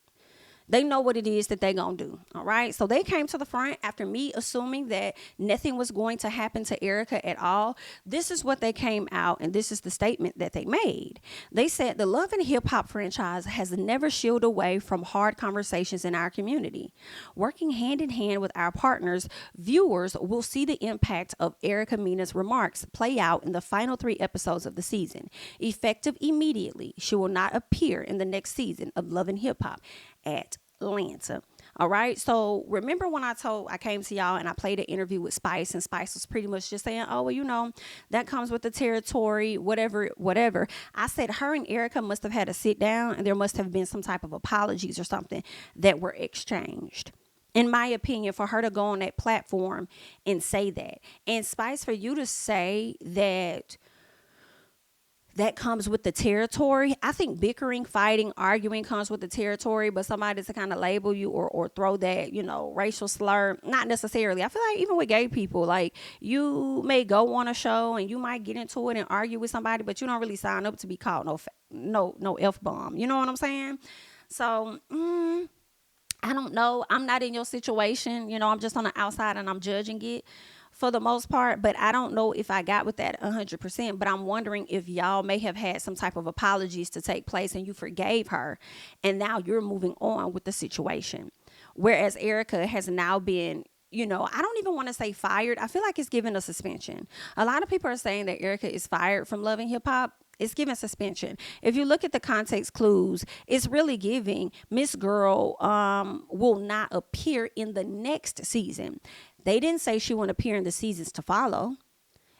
[SPEAKER 1] They know what it is that they gonna do. All right. So they came to the front after me assuming that nothing was going to happen to Erica at all. This is what they came out, and this is the statement that they made. They said the Love and Hip Hop franchise has never shielded away from hard conversations in our community. Working hand in hand with our partners, viewers will see the impact of Erica Mena's remarks play out in the final 3 episodes of the season. Effective immediately, she will not appear in the next season of Love and Hip Hop at Atlanta. All right. So remember when I came to y'all and I played an interview with Spice, and Spice was pretty much just saying, oh, well, that comes with the territory, whatever. I said her and Erica must have had to sit down and there must have been some type of apologies or something that were exchanged. In my opinion, for her to go on that platform and say that. And Spice, for you to say that comes with the territory. I think bickering, fighting, arguing comes with the territory, but somebody to kind of label you or throw that, racial slur, not necessarily. I feel like even with gay people, like you may go on a show and you might get into it and argue with somebody, but you don't really sign up to be called no F-bomb. You know what I'm saying? So, I don't know. I'm not in your situation. I'm just on the outside and I'm judging it for the most part, but I don't know if I got with that 100%, but I'm wondering if y'all may have had some type of apologies to take place and you forgave her and now you're moving on with the situation. Whereas Erica has now been, I don't even want to say fired. I feel like it's given a suspension. A lot of people are saying that Erica is fired from Love and Hip Hop. It's giving suspension. If you look at the context clues, it's really giving Miss Girl will not appear in the next season. They didn't say she won't appear in the seasons to follow.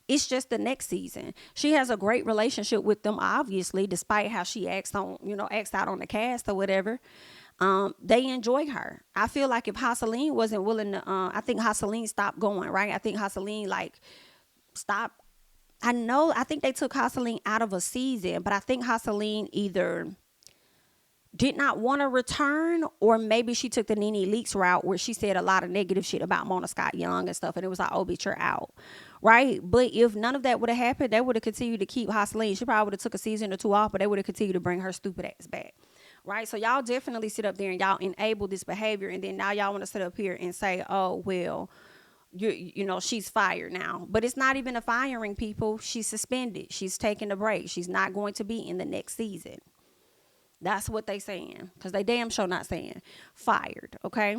[SPEAKER 1] It's just the next season. She has a great relationship with them, obviously, despite how she acts out on the cast or whatever. They enjoy her. I feel like if Hassaline wasn't willing to, I think Hassaline stopped going, right? I think Hassaline stopped. I think they took Hassaline out of a season, but I think Hassaline either did not want to return, or maybe she took the Nene Leakes route where she said a lot of negative shit about Mona Scott Young and stuff, and it was like, oh, bitch, you're out, right? But if none of that would have happened, they would have continued to keep Hustling. She probably would have took a season or two off, but they would have continued to bring her stupid ass back. Right? So y'all definitely sit up there and y'all enable this behavior, and then now y'all want to sit up here and say, oh well, she's fired now. But it's not even a firing, people. She's suspended. She's taking a break. She's not going to be in the next season. That's what they saying. Because they damn sure not saying fired. Okay.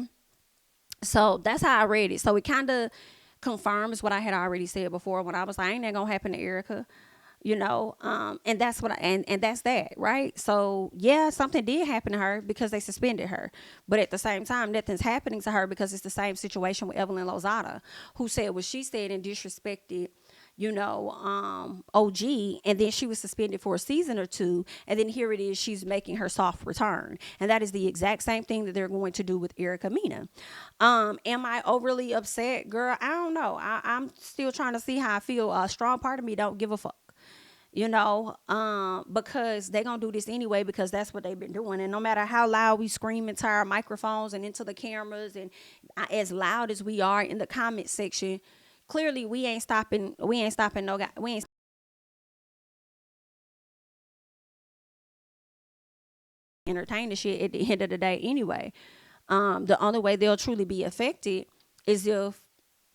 [SPEAKER 1] So that's how I read it. So it kind of confirms what I had already said before when I was like, ain't that gonna happen to Erica? And that's what and that's that, right? So yeah, something did happen to her because they suspended her, but at the same time nothing's happening to her because it's the same situation with Evelyn Lozada, who said what she said and disrespected OG, and then she was suspended for a season or two, and then here it is, she's making her soft return, and that is the exact same thing that they're going to do with Erica Mena. Am I overly upset, girl? I don't know. I'm still trying to see how I feel. A strong part of me don't give a fuck, because they're gonna do this anyway because that's what they've been doing. And no matter how loud we scream into our microphones and into the cameras, and as loud as we are in the comment section, clearly we ain't stopping no guy. We ain't entertain the shit at the end of the day anyway. The only way they'll truly be affected is if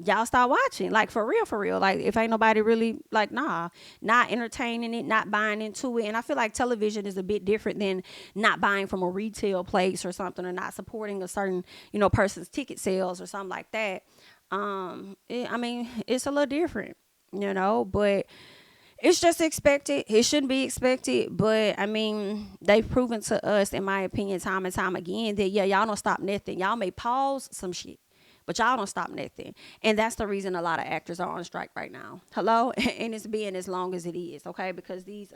[SPEAKER 1] y'all start watching, like for real, like if ain't nobody really like not entertaining it, not buying into it. And I feel like television is a bit different than not buying from a retail place or something, or not supporting a certain person's ticket sales or something like that. It's a little different, but it's just expected. It shouldn't be expected, but they've proven to us, in my opinion, time and time again, that yeah, y'all don't stop nothing. Y'all may pause some shit, but y'all don't stop nothing. And that's the reason a lot of actors are on strike right now. Hello? And it's being as long as it is, okay? Because these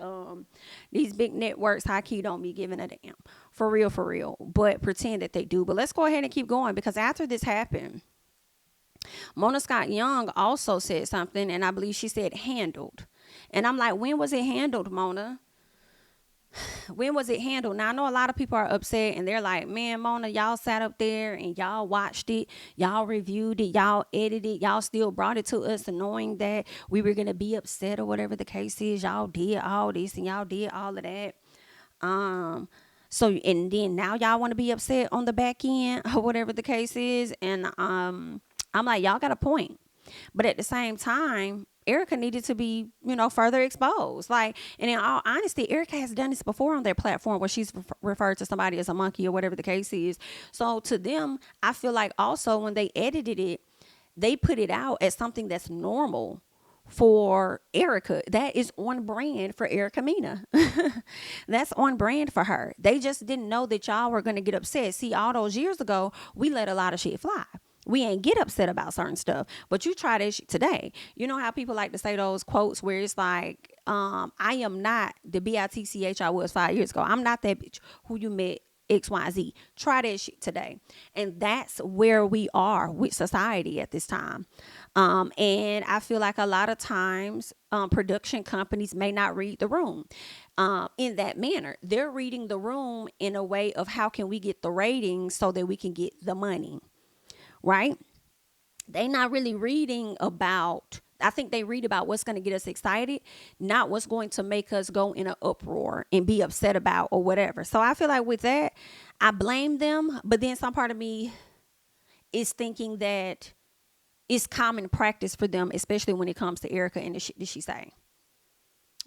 [SPEAKER 1] big networks high key don't be giving a damn. For real. But pretend that they do. But let's go ahead and keep going, because after this happened, Mona Scott Young also said something, and I believe she said handled. And I'm like, when was it handled, Mona? When was it handled? Now I know a lot of people are upset and they're like, man, Mona, y'all sat up there and y'all watched it, y'all reviewed it, y'all edited, y'all still brought it to us knowing that we were gonna be upset or whatever the case is. Y'all did all this and y'all did all of that. So and then now y'all want to be upset on the back end or whatever the case is. And I'm like, y'all got a point. But at the same time, Erica needed to be, further exposed. Like, and in all honesty, Erica has done this before on their platform where she's referred to somebody as a monkey or whatever the case is. So to them, I feel like also when they edited it, they put it out as something that's normal for Erica. That is on brand for Erica Mena. That's on brand for her. They just didn't know that y'all were going to get upset. See, all those years ago, we let a lot of shit fly. We ain't get upset about certain stuff, but you try that shit today. You know how people like to say those quotes where it's like, I am not the bitch I was 5 years ago. I'm not that bitch who you met XYZ. Try that shit today. And that's where we are with society at this time. And I feel like a lot of times production companies may not read the room in that manner. They're reading the room in a way of how can we get the ratings so that we can get the money. Right? They not really reading about, I think they read about what's going to get us excited, not what's going to make us go in an uproar and be upset about or whatever. So I feel like with that, I blame them. But then some part of me is thinking that it's common practice for them, especially when it comes to Erica and the shit that she say.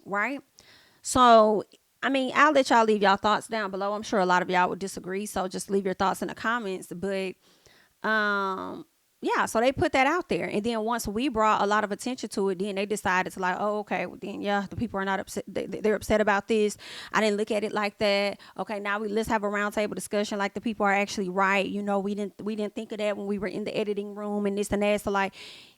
[SPEAKER 1] Right? So I'll let y'all leave y'all thoughts down below. I'm sure a lot of y'all would disagree. So just leave your thoughts in the comments. But yeah, so they put that out there, and then once we brought a lot of attention to it, then they decided to like, oh, okay, well, then yeah, the people are not upset. They're upset about this. I didn't look at it like that. Okay, now let's have a roundtable discussion. Like the people are actually right. We didn't think of that when we were in the editing room and this and that. So like,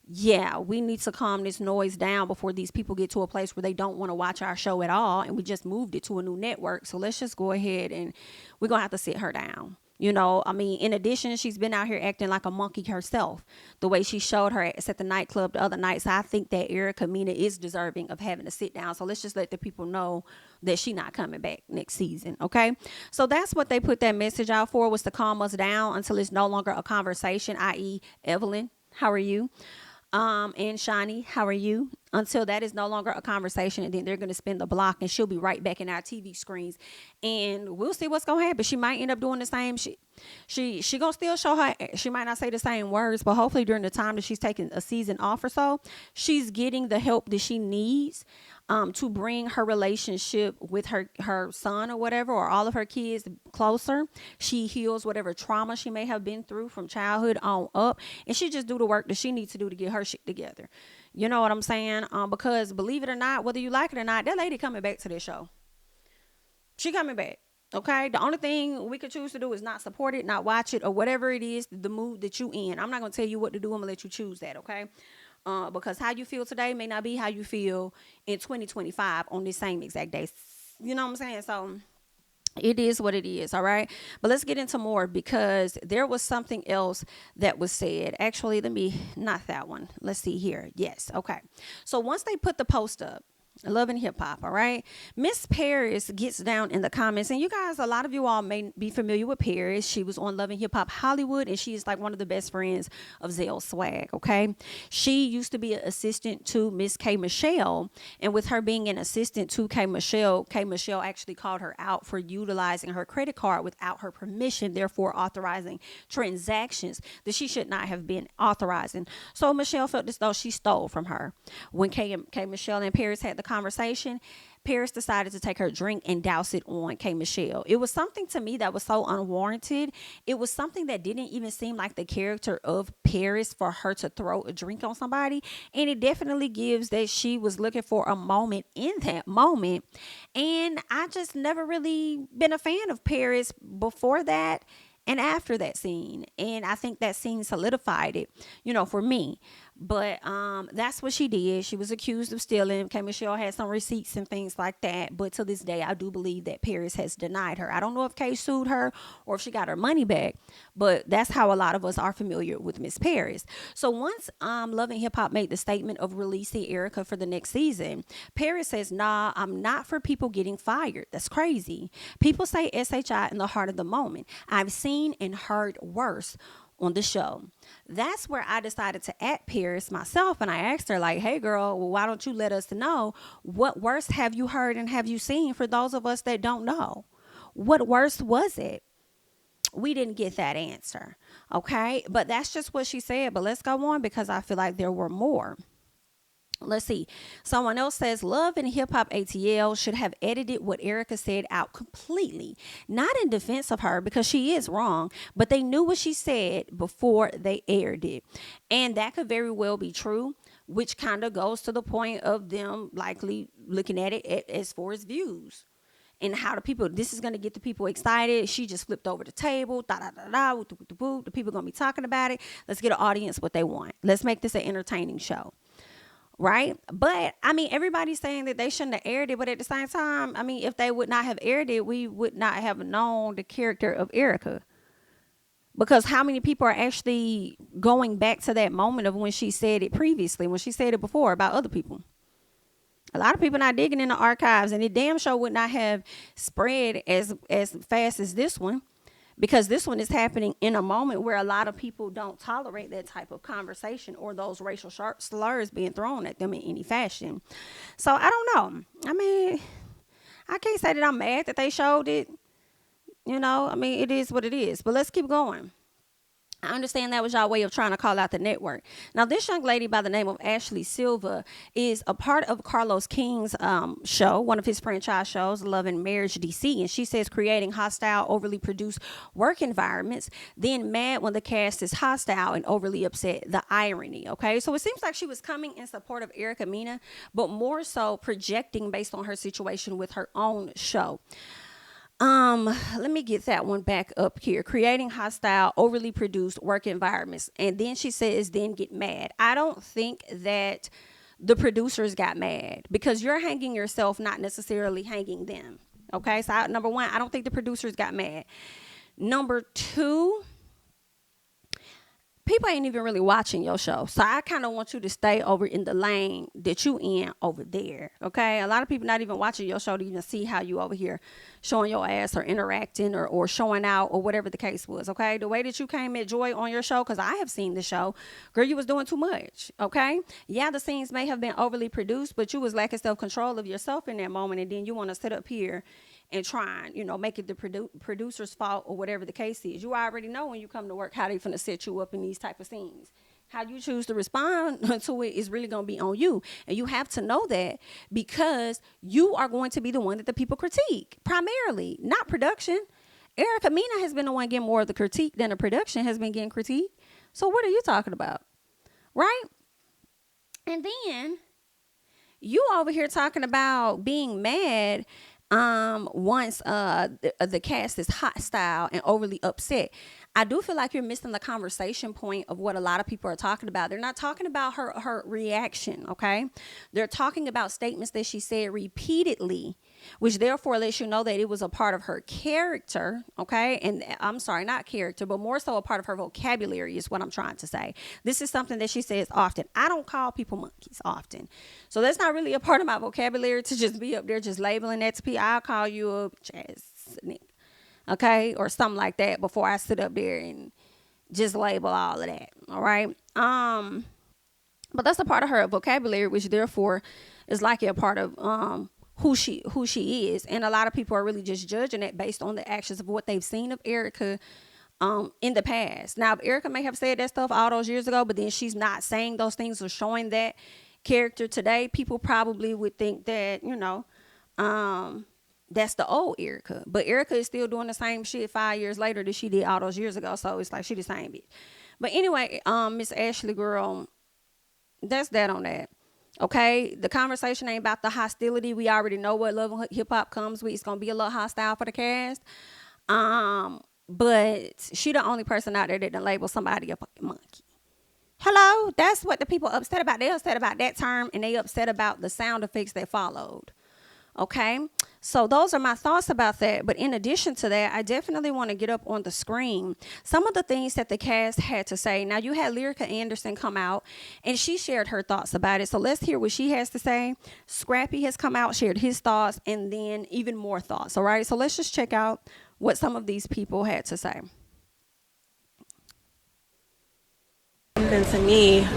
[SPEAKER 1] yeah, we need to calm this noise down before these people get to a place where they don't want to watch our show at all, and we just moved it to a new network. So let's just go ahead and we're gonna have to sit her down. In addition, she's been out here acting like a monkey herself, the way she showed her ass at the nightclub the other night. So I think that Erica Mena is deserving of having to sit down. So let's just let the people know that she's not coming back next season. Okay. So that's what they put that message out for, was to calm us down until it's no longer a conversation, i.e. Evelyn, how are you? And Shani, how are you? Until that is no longer a conversation, and then they're gonna spin the block, and she'll be right back in our TV screens, and we'll see what's gonna happen. She might end up doing the same. She gonna still show her. She might not say the same words, but hopefully during the time that she's taking a season off or so, she's getting the help that she needs to bring her relationship with her son or whatever, or all of her kids closer. She heals whatever trauma she may have been through from childhood on up, and she just do the work that she needs to do to get her shit together. You know what I'm saying? Because believe it or not, whether you like it or not, that lady coming back to this show. She coming back. Okay, the only thing we could choose to do is not support it, not watch it, or whatever it is, the mood that you in. I'm not gonna tell you what to do. I'm gonna let you choose that. Okay, because how you feel today may not be how you feel in 2025 on this same exact day. You know what I'm saying? So it is what it is. All right, but let's get into more, because there was something else that was said. Actually, let me, not that one, let's see here. Yes, okay. So once they put the post up, Love and Hip Hop, all right, Miss Paris gets down in the comments, and you guys, a lot of you all may be familiar with Paris. She was on Love and Hip Hop Hollywood, and she is like one of the best friends of Zell Swag. Okay, she used to be an assistant to Miss K Michelle, and with her being an assistant to K Michelle actually called her out for utilizing her credit card without her permission, therefore authorizing transactions that she should not have been authorizing. So Michelle felt as though she stole from her. When K Michelle and Paris had the conversation, Paris decided to take her drink and douse it on K Michelle. It was something to me that was so unwarranted. It was something that didn't even seem like the character of Paris for her to throw a drink on somebody. And it definitely gives that she was looking for a moment in that moment. And I just never really been a fan of Paris before that and after that scene, and I think that scene solidified it, for me. But that's what she did. She was accused of stealing. K Michelle had some receipts and things like that, but to this day I do believe that Paris has denied her. I don't know if Kay sued her or if she got her money back, but that's how a lot of us are familiar with Miss Paris. So once Love and Hip Hop made the statement of releasing Erica for the next season, Paris says, "Nah, I'm not for people getting fired. That's crazy. People say SHI in the heart of the moment. I've seen and heard worse on the show." That's where I decided to at Paris myself, and I asked her, like, "Hey girl, well, why don't you let us know what worse have you heard and have you seen, for those of us that don't know? What worse was it?" We didn't get that answer. Okay, but that's just what she said. But let's go on, because I feel like there were more. Let's see. Someone else says Love and Hip Hop ATL should have edited what Erica said out completely. Not in defense of her, because she is wrong, but they knew what she said before they aired it. And that could very well be true, which kind of goes to the point of them likely looking at it as far as views. And how this is going to get the people excited. She just flipped over the table, the people going to be talking about it. Let's get an audience what they want. Let's make this an entertaining show. Right? But I mean, everybody's saying that they shouldn't have aired it, but at the same time, I mean, if they would not have aired it, we would not have known the character of Erica. Because how many people are actually going back to that moment of when she said it previously, when she said it before about other people? A lot of people not digging in the archives, and it damn sure would not have spread as fast as this one. Because this one is happening in a moment where a lot of people don't tolerate that type of conversation or those racial slurs being thrown at them in any fashion. So I don't know. I mean, I can't say that I'm mad that they showed it. I mean, it is what it is. But let's keep going. I understand that was y'all way of trying to call out the network. Now, this young lady by the name of Ashley Silva is a part of Carlos King's show, one of his franchise shows, Love and Marriage DC. And she says creating hostile, overly produced work environments, then mad when the cast is hostile and overly upset. The irony, okay? So it seems like she was coming in support of Erica Mena, but more so projecting based on her situation with her own show. Let me get that one back up here. Creating hostile, overly produced work environments. And then she says, then get mad. I don't think that the producers got mad, because you're hanging yourself, not necessarily hanging them. Okay. So number one, I don't think the producers got mad. Number two, people ain't even really watching your show. So I kind of want you to stay over in the lane that you in over there. Okay. A lot of people not even watching your show to even see how you over here showing your ass or interacting or showing out or whatever the case was. Okay. The way that you came at Joy on your show, because I have seen the show, girl, you was doing too much. Okay. Yeah, the scenes may have been overly produced, but you was lacking self-control of yourself in that moment. And then you want to sit up here and try and, make it the producer's fault or whatever the case is. You already know when you come to work how they finna set you up in these type of scenes. How you choose to respond to it is really going to be on you. And you have to know that, because you are going to be the one that the people critique primarily, not production. Erica Mena has been the one getting more of the critique than the production has been getting critique. So what are you talking about? Right? And then you over here talking about being mad once the cast is hostile and overly upset. I do feel like you're missing the conversation point of what a lot of people are talking about. They're not talking about her reaction, okay? They're talking about statements that she said repeatedly, which therefore lets you know that it was a part of her character, okay? And I'm sorry, not character, but more so a part of her vocabulary is what I'm trying to say. This is something that she says often. I don't call people monkeys often. So that's not really a part of my vocabulary to just be up there just labeling that to people. I'll call you a jazz nigga, okay, or something like that before I sit up there and just label all of that. All right. But that's a part of her vocabulary, which therefore is likely a part of who she is. And a lot of people are really just judging it based on the actions of what they've seen of Erica in the past. Now, Erica may have said that stuff all those years ago, but then she's not saying those things or showing that character today. People probably would think that, that's the old Erica. But Erica is still doing the same shit 5 years later that she did all those years ago. So it's like she the same bitch. But anyway, Miss Ashley, girl, that's that on that. Okay, the conversation ain't about the hostility. We already know what Love and Hip Hop comes with. It's gonna be a little hostile for the cast. But she the only person out there that done label somebody a fucking monkey. Hello, that's what the people upset about. They upset about that term, and they upset about the sound effects that followed. Okay, so those are my thoughts about that. But in addition to that, I definitely want to get up on the screen some of the things that the cast had to say. Now, you had Lyrica Anderson come out and she shared her thoughts about it. So let's hear what she has to say. Scrappy has come out, shared his thoughts, and then even more thoughts. All right, so let's just check out what some of these people had to say.
[SPEAKER 3] Something to me,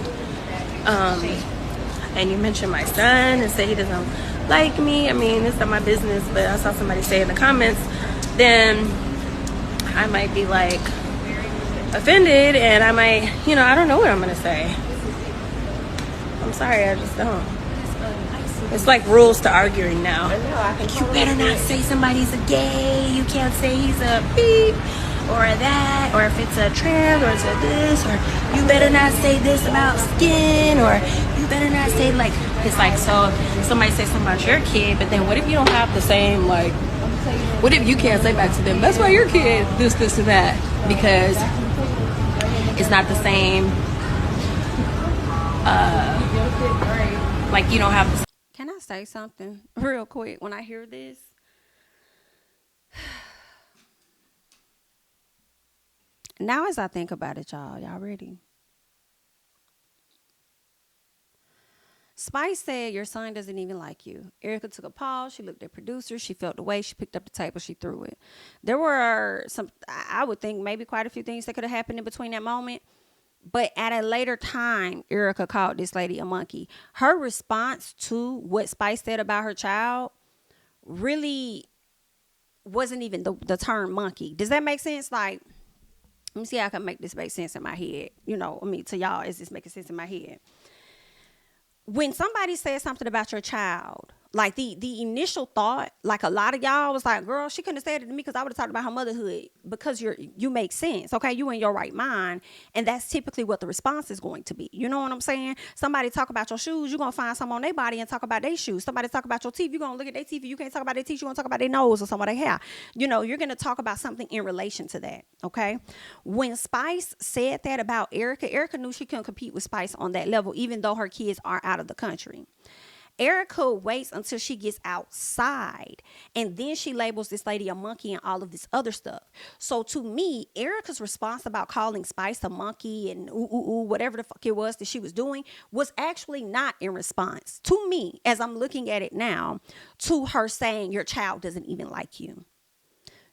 [SPEAKER 3] and you mentioned my son and say he doesn't like me. I mean, it's not my business, but I saw somebody say in the comments, then I might be like offended, and I might, I don't know what I'm gonna say. I'm sorry, I just don't. It's like rules to arguing now. Like, you better not say somebody's a gay. You can't say he's a beep or that, or if it's a trans, or it's a this, or you better not say this about skin, or you better not say, like, it's like, so somebody says something about your kid, but then what if you don't have the same, like, what if you can't say back to them, that's why your kid this, and that, because it's not the same, like, you don't have the.
[SPEAKER 1] Can I say something real quick when I hear this? Now, as I think about it, y'all ready? Spice said, your son doesn't even like you. Erica took a pause. She looked at producer. She felt the way. She picked up the table. She threw it. There were some, I would think, maybe quite a few things that could have happened in between that moment. But at a later time, Erica called this lady a monkey. Her response to what Spice said about her child really wasn't even the term monkey. Does that make sense? Like, let me see how I can make this make sense in my head. To y'all, is this making sense in my head? When somebody says something about your child, like the initial thought, like a lot of y'all was like, girl, she couldn't have said it to me because I would have talked about her motherhood, because you make sense. Okay. You in your right mind. And that's typically what the response is going to be. You know what I'm saying? Somebody talk about your shoes, you're going to find some on their body and talk about their shoes. Somebody talk about your teeth, you're going to look at their teeth. You can't talk about their teeth. You're going to talk about their nose or some of their hair. You're going to talk about something in relation to that. Okay. When Spice said that about Erica knew she couldn't compete with Spice on that level, even though her kids are out of the country. Erica waits until she gets outside, and then she labels this lady a monkey and all of this other stuff. So to me, Erica's response about calling Spice a monkey and whatever the fuck it was that she was doing was actually not in response to me, as I'm looking at it now, to her saying your child doesn't even like you.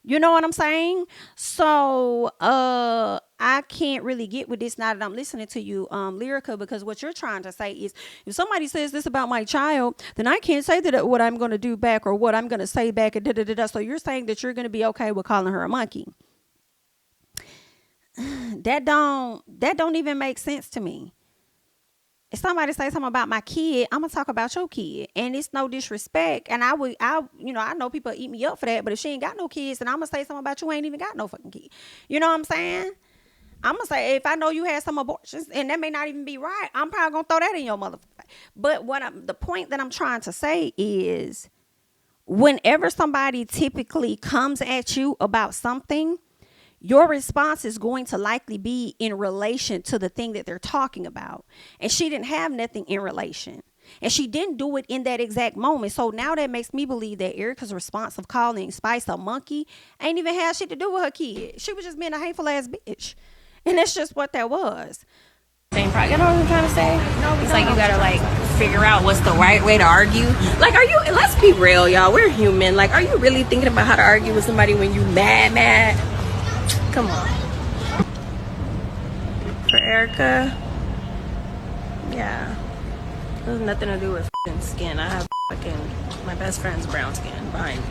[SPEAKER 1] You know what I'm saying? So I can't really get with this now that I'm listening to you, Lyrica, because what you're trying to say is if somebody says this about my child, then I can't say that what I'm going to do back or what I'm going to say back. And da-da-da-da. So you're saying that you're going to be okay with calling her a monkey. That don't even make sense to me. If somebody say something about my kid, I'm gonna talk about your kid, and it's no disrespect. And I know people eat me up for that, but if she ain't got no kids, then I'm gonna say something about you ain't even got no fucking kid. You know what I'm saying? I'm gonna say if I know you had some abortions, and that may not even be right, I'm probably gonna throw that in your motherfucker. But the point that I'm trying to say is, whenever somebody typically comes at you about something, your response is going to likely be in relation to the thing that they're talking about. And she didn't have nothing in relation. And she didn't do it in that exact moment. So now that makes me believe that Erica's response of calling Spice a monkey ain't even had shit to do with her kid. She was just being a hateful ass bitch. And that's just what that was.
[SPEAKER 3] Same problem. You know what I'm trying to say? It's like you gotta like figure out what's the right way to argue. Like, let's be real, y'all. We're human. Like, are you really thinking about how to argue with somebody when you mad? Come on. For Erica, yeah, it has nothing to do with skin. I have my best friend's brown skin behind me.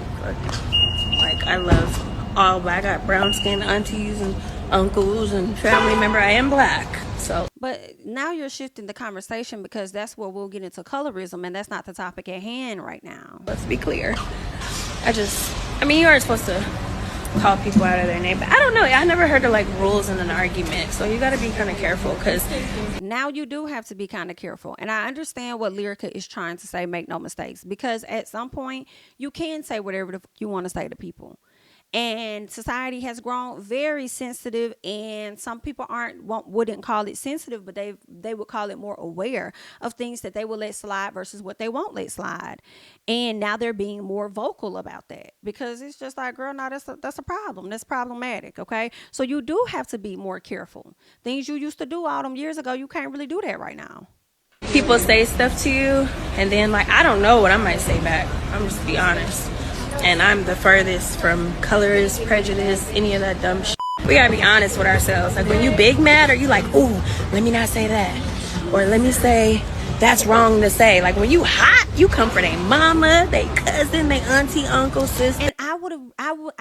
[SPEAKER 3] Like, I love I got brown skin aunties and uncles and family member. I am black. So,
[SPEAKER 1] but now you're shifting the conversation because that's where we'll get into colorism, and that's not the topic at hand right now.
[SPEAKER 3] Let's be clear. You aren't supposed to call people out of their name, but I don't know. I never heard of like rules in an argument, so you got to be kind of careful, because
[SPEAKER 1] now you do have to be kind of careful. And I understand what Lyrica is trying to say, make no mistakes, because at some point you can say whatever you want to say to people. And society has grown very sensitive, and some people wouldn't call it sensitive, but they would call it more aware of things that they will let slide versus what they won't let slide. And now they're being more vocal about that, because it's just like, girl, no, that's a problem. That's problematic. Okay. So you do have to be more careful. Things you used to do all them years ago, you can't really do that right now.
[SPEAKER 3] people say stuff to you, and then like I don't know what I might say back. I'm just be honest. And I'm the furthest from colorist, prejudice, any of that dumb shit. We gotta be honest with ourselves. Like when you big mad, or you like, ooh, let me not say that. Or let me say, that's wrong to say. Like when you hot, you come for their mama, they cousin, they auntie, uncle, sister.
[SPEAKER 1] And I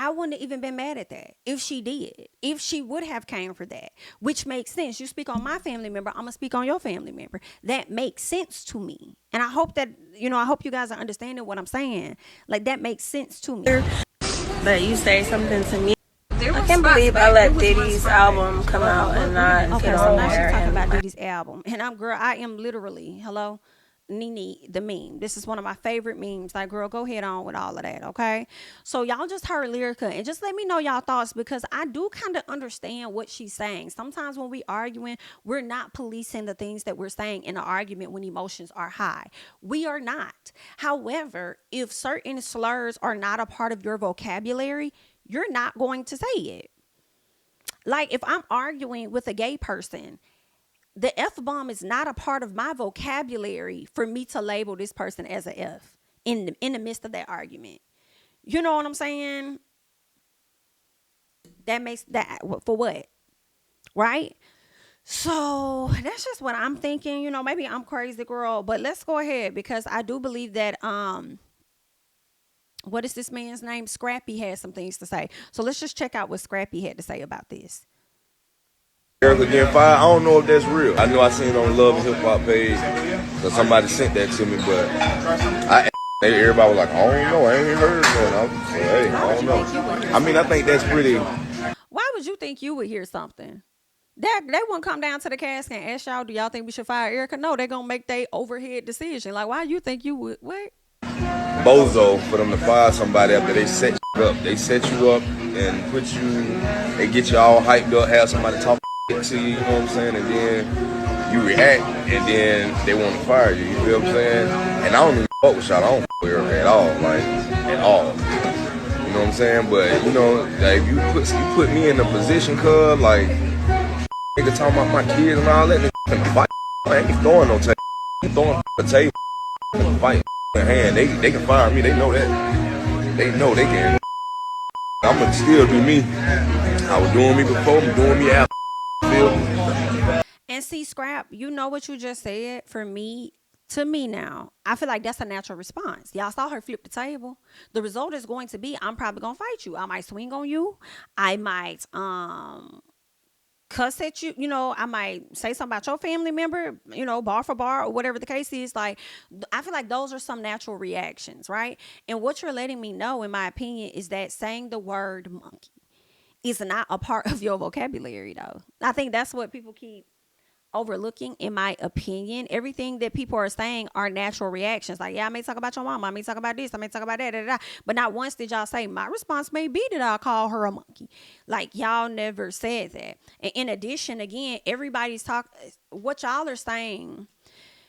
[SPEAKER 1] wouldn't have even been mad at that if she did. If she would have came for that, which makes sense. You speak on my family member, I'm gonna speak on your family member. That makes sense to me. And I hope that, I hope you guys are understanding what I'm saying. Like that makes sense to me.
[SPEAKER 3] But you say something to me. I can't believe I let Diddy's album come out and not get on
[SPEAKER 1] now
[SPEAKER 3] there.
[SPEAKER 1] she's talking about Diddy's album. And I am literally, hello, Nene, the meme. This is one of my favorite memes. Like, girl, go ahead on with all of that, okay? So y'all just heard Lyrica, and just let me know y'all thoughts, because I do kind of understand what she's saying. Sometimes when we arguing, we're not policing the things that we're saying in an argument when emotions are high. We are not. However, if certain slurs are not a part of your vocabulary, you're not going to say it. Like if I'm arguing with a gay person, the F-bomb is not a part of my vocabulary for me to label this person as a F in the midst of that argument. You know what I'm saying? That makes that for what? Right? So that's just what I'm thinking. Maybe I'm crazy, girl, but let's go ahead, because I do believe that what is this man's name? Scrappy has some things to say. So let's just check out what Scrappy had to say about this.
[SPEAKER 4] Erica getting fired, I don't know if that's real. I know I seen it on Love and Hip Hop page, so somebody sent that to me, but everybody was like, I don't know, I ain't even heard of that. Hey, I don't know. I mean, I think that's pretty.
[SPEAKER 1] Why would you think you would hear something? They won't come down to the casket and ask y'all, do y'all think we should fire Erica? No, they're going to make their overhead decision. Like, why you think you would? What?
[SPEAKER 4] Bozo for them to fire somebody after they set you up. They set you up and they get you all hyped up, have somebody talk to you, you know what I'm saying? And then you react, and then they want to fire you. You feel what I'm saying? And I don't even fuck with y'all. I don't fuck with her at all, like at all. You know what I'm saying? But you know, like you put me in a position, cuz like nigga talking about my kids and all that, nigga finna fight. I ain't throwing no table. Ain't throwing a table. Finna fight in hand. They can fire me. They know that. They know they can. I'ma still do me. I was doing me before. I'm doing me after.
[SPEAKER 1] And see, Scrap, you know what you just said for me. To me now, I feel like that's a natural response. Y'all saw her flip the table. The result is going to be, I'm probably gonna fight you. I might swing on you. I might cuss at you. You know, I might say something about your family member. You know, bar for bar or whatever the case is. Like, I feel like those are some natural reactions, right? And what you're letting me know, in my opinion, is that saying the word monkey is not a part of your vocabulary, though. I think that's what people keep overlooking, in my opinion. Everything that people are saying are natural reactions. Like, yeah, I may talk about your mom, I may talk about this, I may talk about that, but not once did y'all say, my response may be that I'll call her a monkey. Like, y'all never said that. And in addition, again, everybody's what y'all are saying,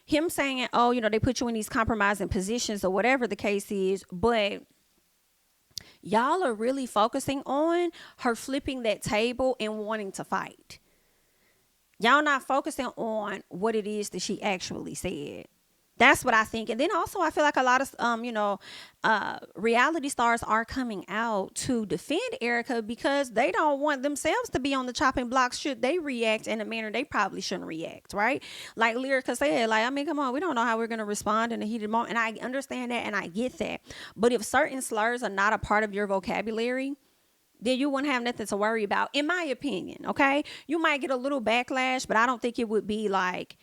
[SPEAKER 1] him saying, oh, you know, they put you in these compromising positions or whatever the case is, but y'all are really focusing on her flipping that table and wanting to fight. Y'all not focusing on what it is that she actually said. That's what I think. And then also, I feel like a lot of, reality stars are coming out to defend Erica because they don't want themselves to be on the chopping block should they react in a manner they probably shouldn't react, right? Like Lyrica said, like, I mean, come on, we don't know how we're going to respond in a heated moment. And I understand that and I get that. But if certain slurs are not a part of your vocabulary, then you wouldn't have nothing to worry about, in my opinion, okay? You might get a little backlash, but I don't think it would be like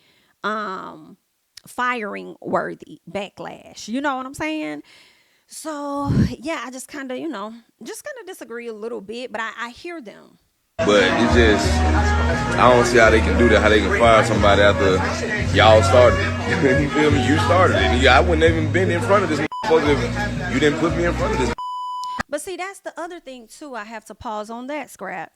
[SPEAKER 1] firing worthy backlash. You know what I'm saying? So, yeah, I just kind of, disagree a little bit, but I hear them.
[SPEAKER 4] But it's just, I don't see how they can do that, how they can fire somebody after y'all started it. You feel me? You started it. I wouldn't have even been in front of this motherfucker if you didn't put me in front of this.
[SPEAKER 1] But see, that's the other thing, too. I have to pause on that, Scrap,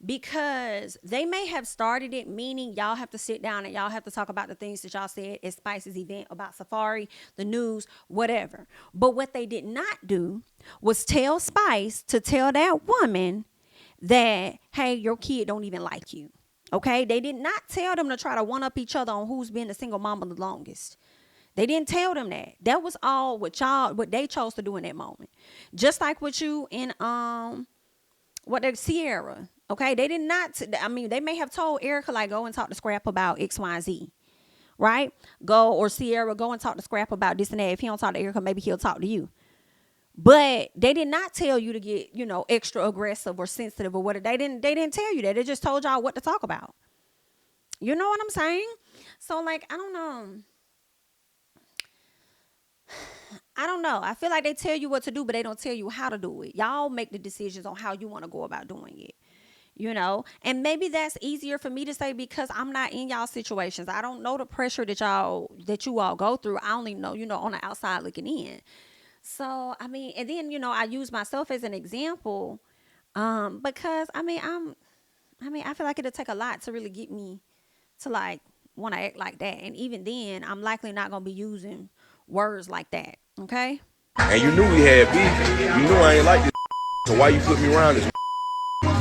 [SPEAKER 1] because they may have started it, meaning y'all have to sit down and y'all have to talk about the things that y'all said at Spice's event about Safari, the news, whatever. But what they did not do was tell Spice to tell that woman that, hey, your kid don't even like you. Okay? They did not tell them to try to one-up each other on who's been a single mama the longest. They didn't tell them that. That was all what they chose to do in that moment. Just like with you in Sierra. Okay, they did not. They may have told Erica, like, go and talk to Scrap about X, Y, and Z, right? Or Sierra, go and talk to Scrap about this and that. If he don't talk to Erica, maybe he'll talk to you. But they did not tell you to get, extra aggressive or sensitive or whatever. They didn't tell you that. They just told y'all what to talk about. You know what I'm saying? So, like, I don't know. I feel like they tell you what to do, but they don't tell you how to do it. Y'all make the decisions on how you want to go about doing it, and maybe that's easier for me to say because I'm not in y'all situations. I don't know the pressure that you all go through. I only know, on the outside looking in. So, and then, I use myself as an example, because I feel like it'll take a lot to really get me to like want to act like that. And even then, I'm likely not going to be using words like that. Okay.
[SPEAKER 4] And you knew we had beef. You knew I ain't like this. So why you put me around this?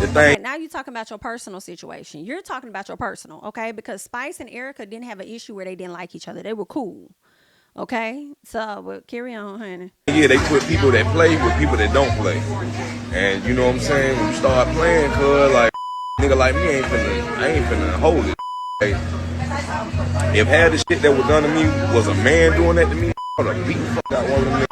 [SPEAKER 4] The thing.
[SPEAKER 1] Okay, now you're talking about your personal situation. You're talking about your personal, okay? Because Spice and Erica didn't have an issue where they didn't like each other. They were cool. Okay? So, but carry on, honey.
[SPEAKER 4] Yeah, they put people that play with people that don't play. And you know what I'm saying? When you start playing, cuz, like, nigga like me I ain't finna hold it. Like, if half the shit that was done to me was a man doing that to me, I would have beat the fuck out one of them niggas.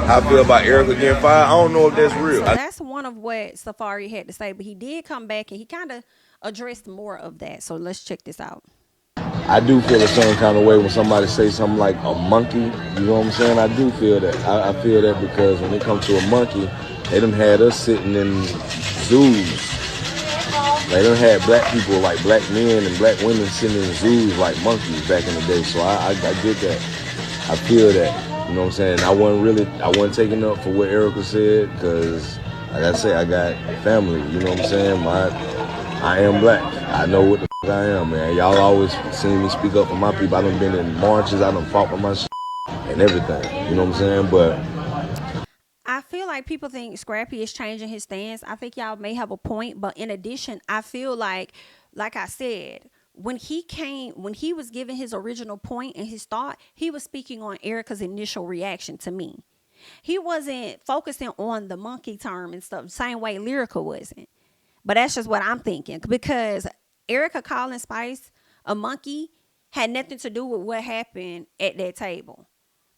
[SPEAKER 4] How I feel about Erica getting fired, I don't know if that's real.
[SPEAKER 1] So that's one of what Safari had to say, but he did come back and he kind of addressed more of that. So let's check this out.
[SPEAKER 4] I do feel a certain kind of way when somebody say something like a monkey. You know what I'm saying? I do feel that. I feel that because when it comes to a monkey, they done had us sitting in zoos. They done had black people, like black men and black women sitting in zoos like monkeys back in the day. So I get that. I feel that. You know what I'm saying? I wasn't taking up for what Erica said because, like I say, I got family. You know what I'm saying? I am black. I know what the I am, man. Y'all always seen me speak up for my people. I done been in marches. I done fought for my shit and everything. You know what I'm saying? But
[SPEAKER 1] I feel like people think Scrappy is changing his stance. I think y'all may have a point, but in addition, I feel like I said, when he was giving his original point and his thought, he was speaking on Erica's initial reaction to me. He wasn't focusing on the monkey term and stuff, same way Lyrica wasn't. But that's just what I'm thinking, because Erica calling Spice a monkey had nothing to do with what happened at that table.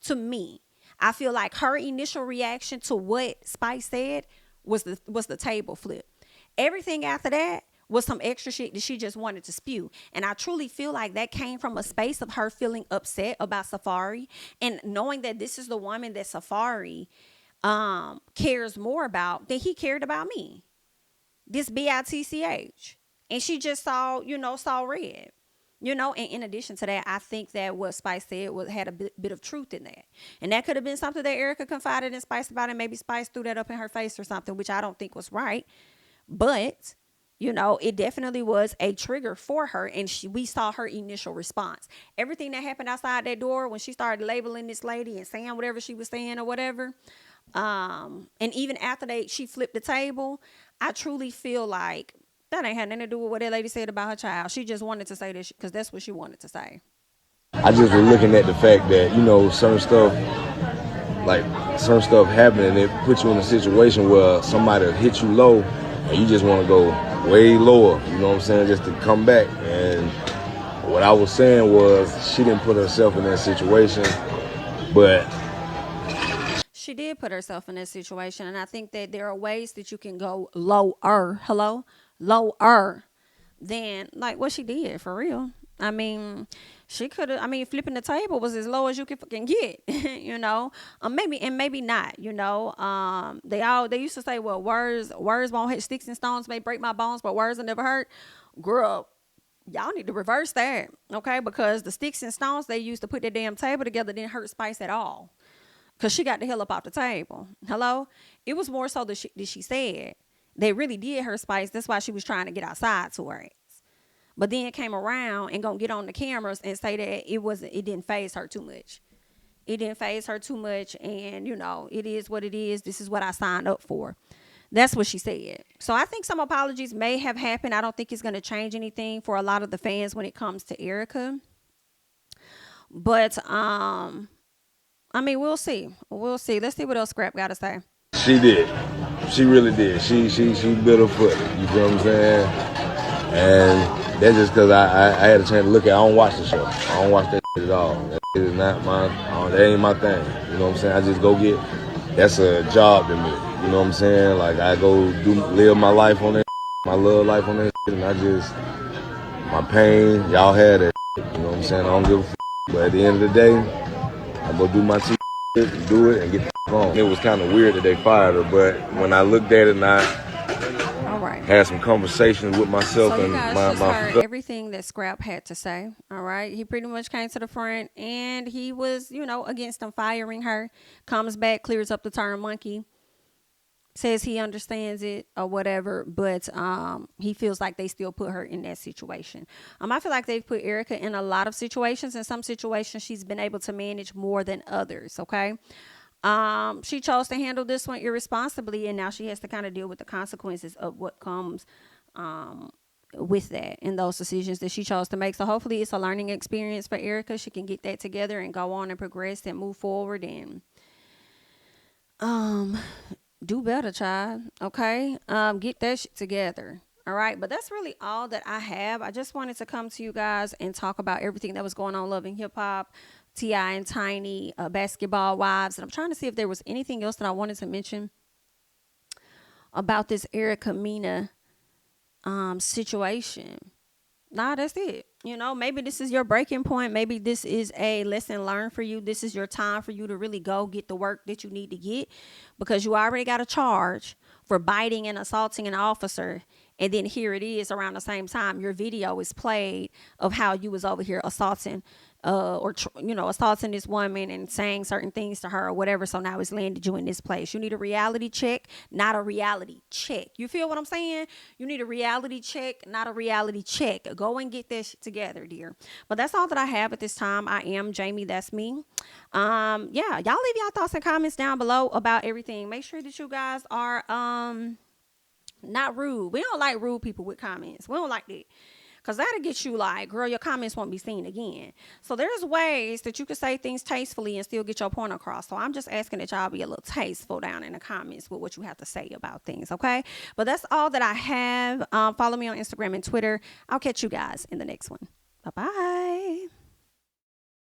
[SPEAKER 1] To me, I feel like her initial reaction to what Spice said was the table flip. Everything after that was some extra shit that she just wanted to spew. And I truly feel like that came from a space of her feeling upset about Safari and knowing that this is the woman that Safari cares more about than he cared about me. This bitch. And she just saw red. And in addition to that, I think that what Spice said had a bit of truth in that. And that could have been something that Erica confided in Spice about, and maybe Spice threw that up in her face or something, which I don't think was right. But, it definitely was a trigger for her, and we saw her initial response. Everything that happened outside that door when she started labeling this lady and saying whatever she was saying or whatever, and even after she flipped the table, I truly feel like that ain't had nothing to do with what that lady said about her child. She just wanted to say this because that's what she wanted to say.
[SPEAKER 4] I just was looking at the fact that, like certain stuff happening, and it puts you in a situation where somebody will hit you low and you just want to go way lower, you know what I'm saying, just to come back. And what I was saying was she didn't put herself in that situation, but
[SPEAKER 1] she did put herself in that situation. And I think that there are ways that you can go lower than like what she did, for real. I mean, she could have. I mean, flipping the table was as low as you can fucking get, maybe not. They used to say, well, words won't hit, sticks and stones may break my bones, but words will never hurt. Girl, y'all need to reverse that, okay? Because the sticks and stones they used to put that damn table together didn't hurt Spice at all, because she got the hell up off the table. Hello, it was more so that she said they really did hurt Spice. That's why she was trying to get outside to her. But then came around and gonna get on the cameras and say that it didn't faze her too much. It didn't faze her too much, and it is what it is. This is what I signed up for. That's what she said. So I think some apologies may have happened. I don't think it's gonna change anything for a lot of the fans when it comes to Erica. But we'll see. We'll see. Let's see what else Scrap got to say.
[SPEAKER 4] she did. She really did. She built her foot. You feel what I'm saying? And that's just because I had a chance to look at it. I don't watch the show. I don't watch that shit at all. That is not that ain't my thing. You know what I'm saying? I just go that's a job to me. You know what I'm saying? Like, I go live my life on that my love life on that and my pain, y'all had that You know what I'm saying? I don't give a But at the end of the day, I go do my do it, and get the on. It was kind of weird that they fired her, but when I looked at it and I had some conversations with myself
[SPEAKER 1] so
[SPEAKER 4] and
[SPEAKER 1] you guys
[SPEAKER 4] my
[SPEAKER 1] heard everything that Scrap had to say. All right, he pretty much came to the front and he was, against them firing her. Comes back, clears up the term monkey, says he understands it or whatever, but he feels like they still put her in that situation. I feel like they've put Erica in a lot of situations. In some situations, she's been able to manage more than others. Okay. She chose to handle this one irresponsibly, and now she has to kind of deal with the consequences of what comes with that and those decisions that she chose to make. So hopefully it's a learning experience for Erica. She can get that together and go on and progress and move forward and do better, child. Okay. Get that shit together. All right. But that's really all that I have. I just wanted to come to you guys and talk about everything that was going on, Love and Hip Hop, T.I. and Tiny, Basketball Wives. And I'm trying to see if there was anything else that I wanted to mention about this Erica Mena situation. Nah, that's it. Maybe this is your breaking point. Maybe this is a lesson learned for you. This is your time for you to really go get the work that you need to get, because you already got a charge for biting and assaulting an officer And then here it is around the same time your video is played of how you was over here assaulting assaulting this woman and saying certain things to her or whatever. So now it's landed you in this place. You need a reality check, not a reality check. You feel what I'm saying? You need a reality check, not a reality check. Go and get this together, dear. But that's all that I have at this time. I am Jamie. That's me. Yeah, y'all leave y'all thoughts and comments down below about everything. Make sure that you guys are not rude. We don't like rude people with comments. We don't like that. Because that'll get you like, girl, your comments won't be seen again. So there's ways that you can say things tastefully and still get your point across. So I'm just asking that y'all be a little tasteful down in the comments with what you have to say about things, okay? But that's all that I have. Follow me on Instagram and Twitter. I'll catch you guys in the next one. Bye-bye.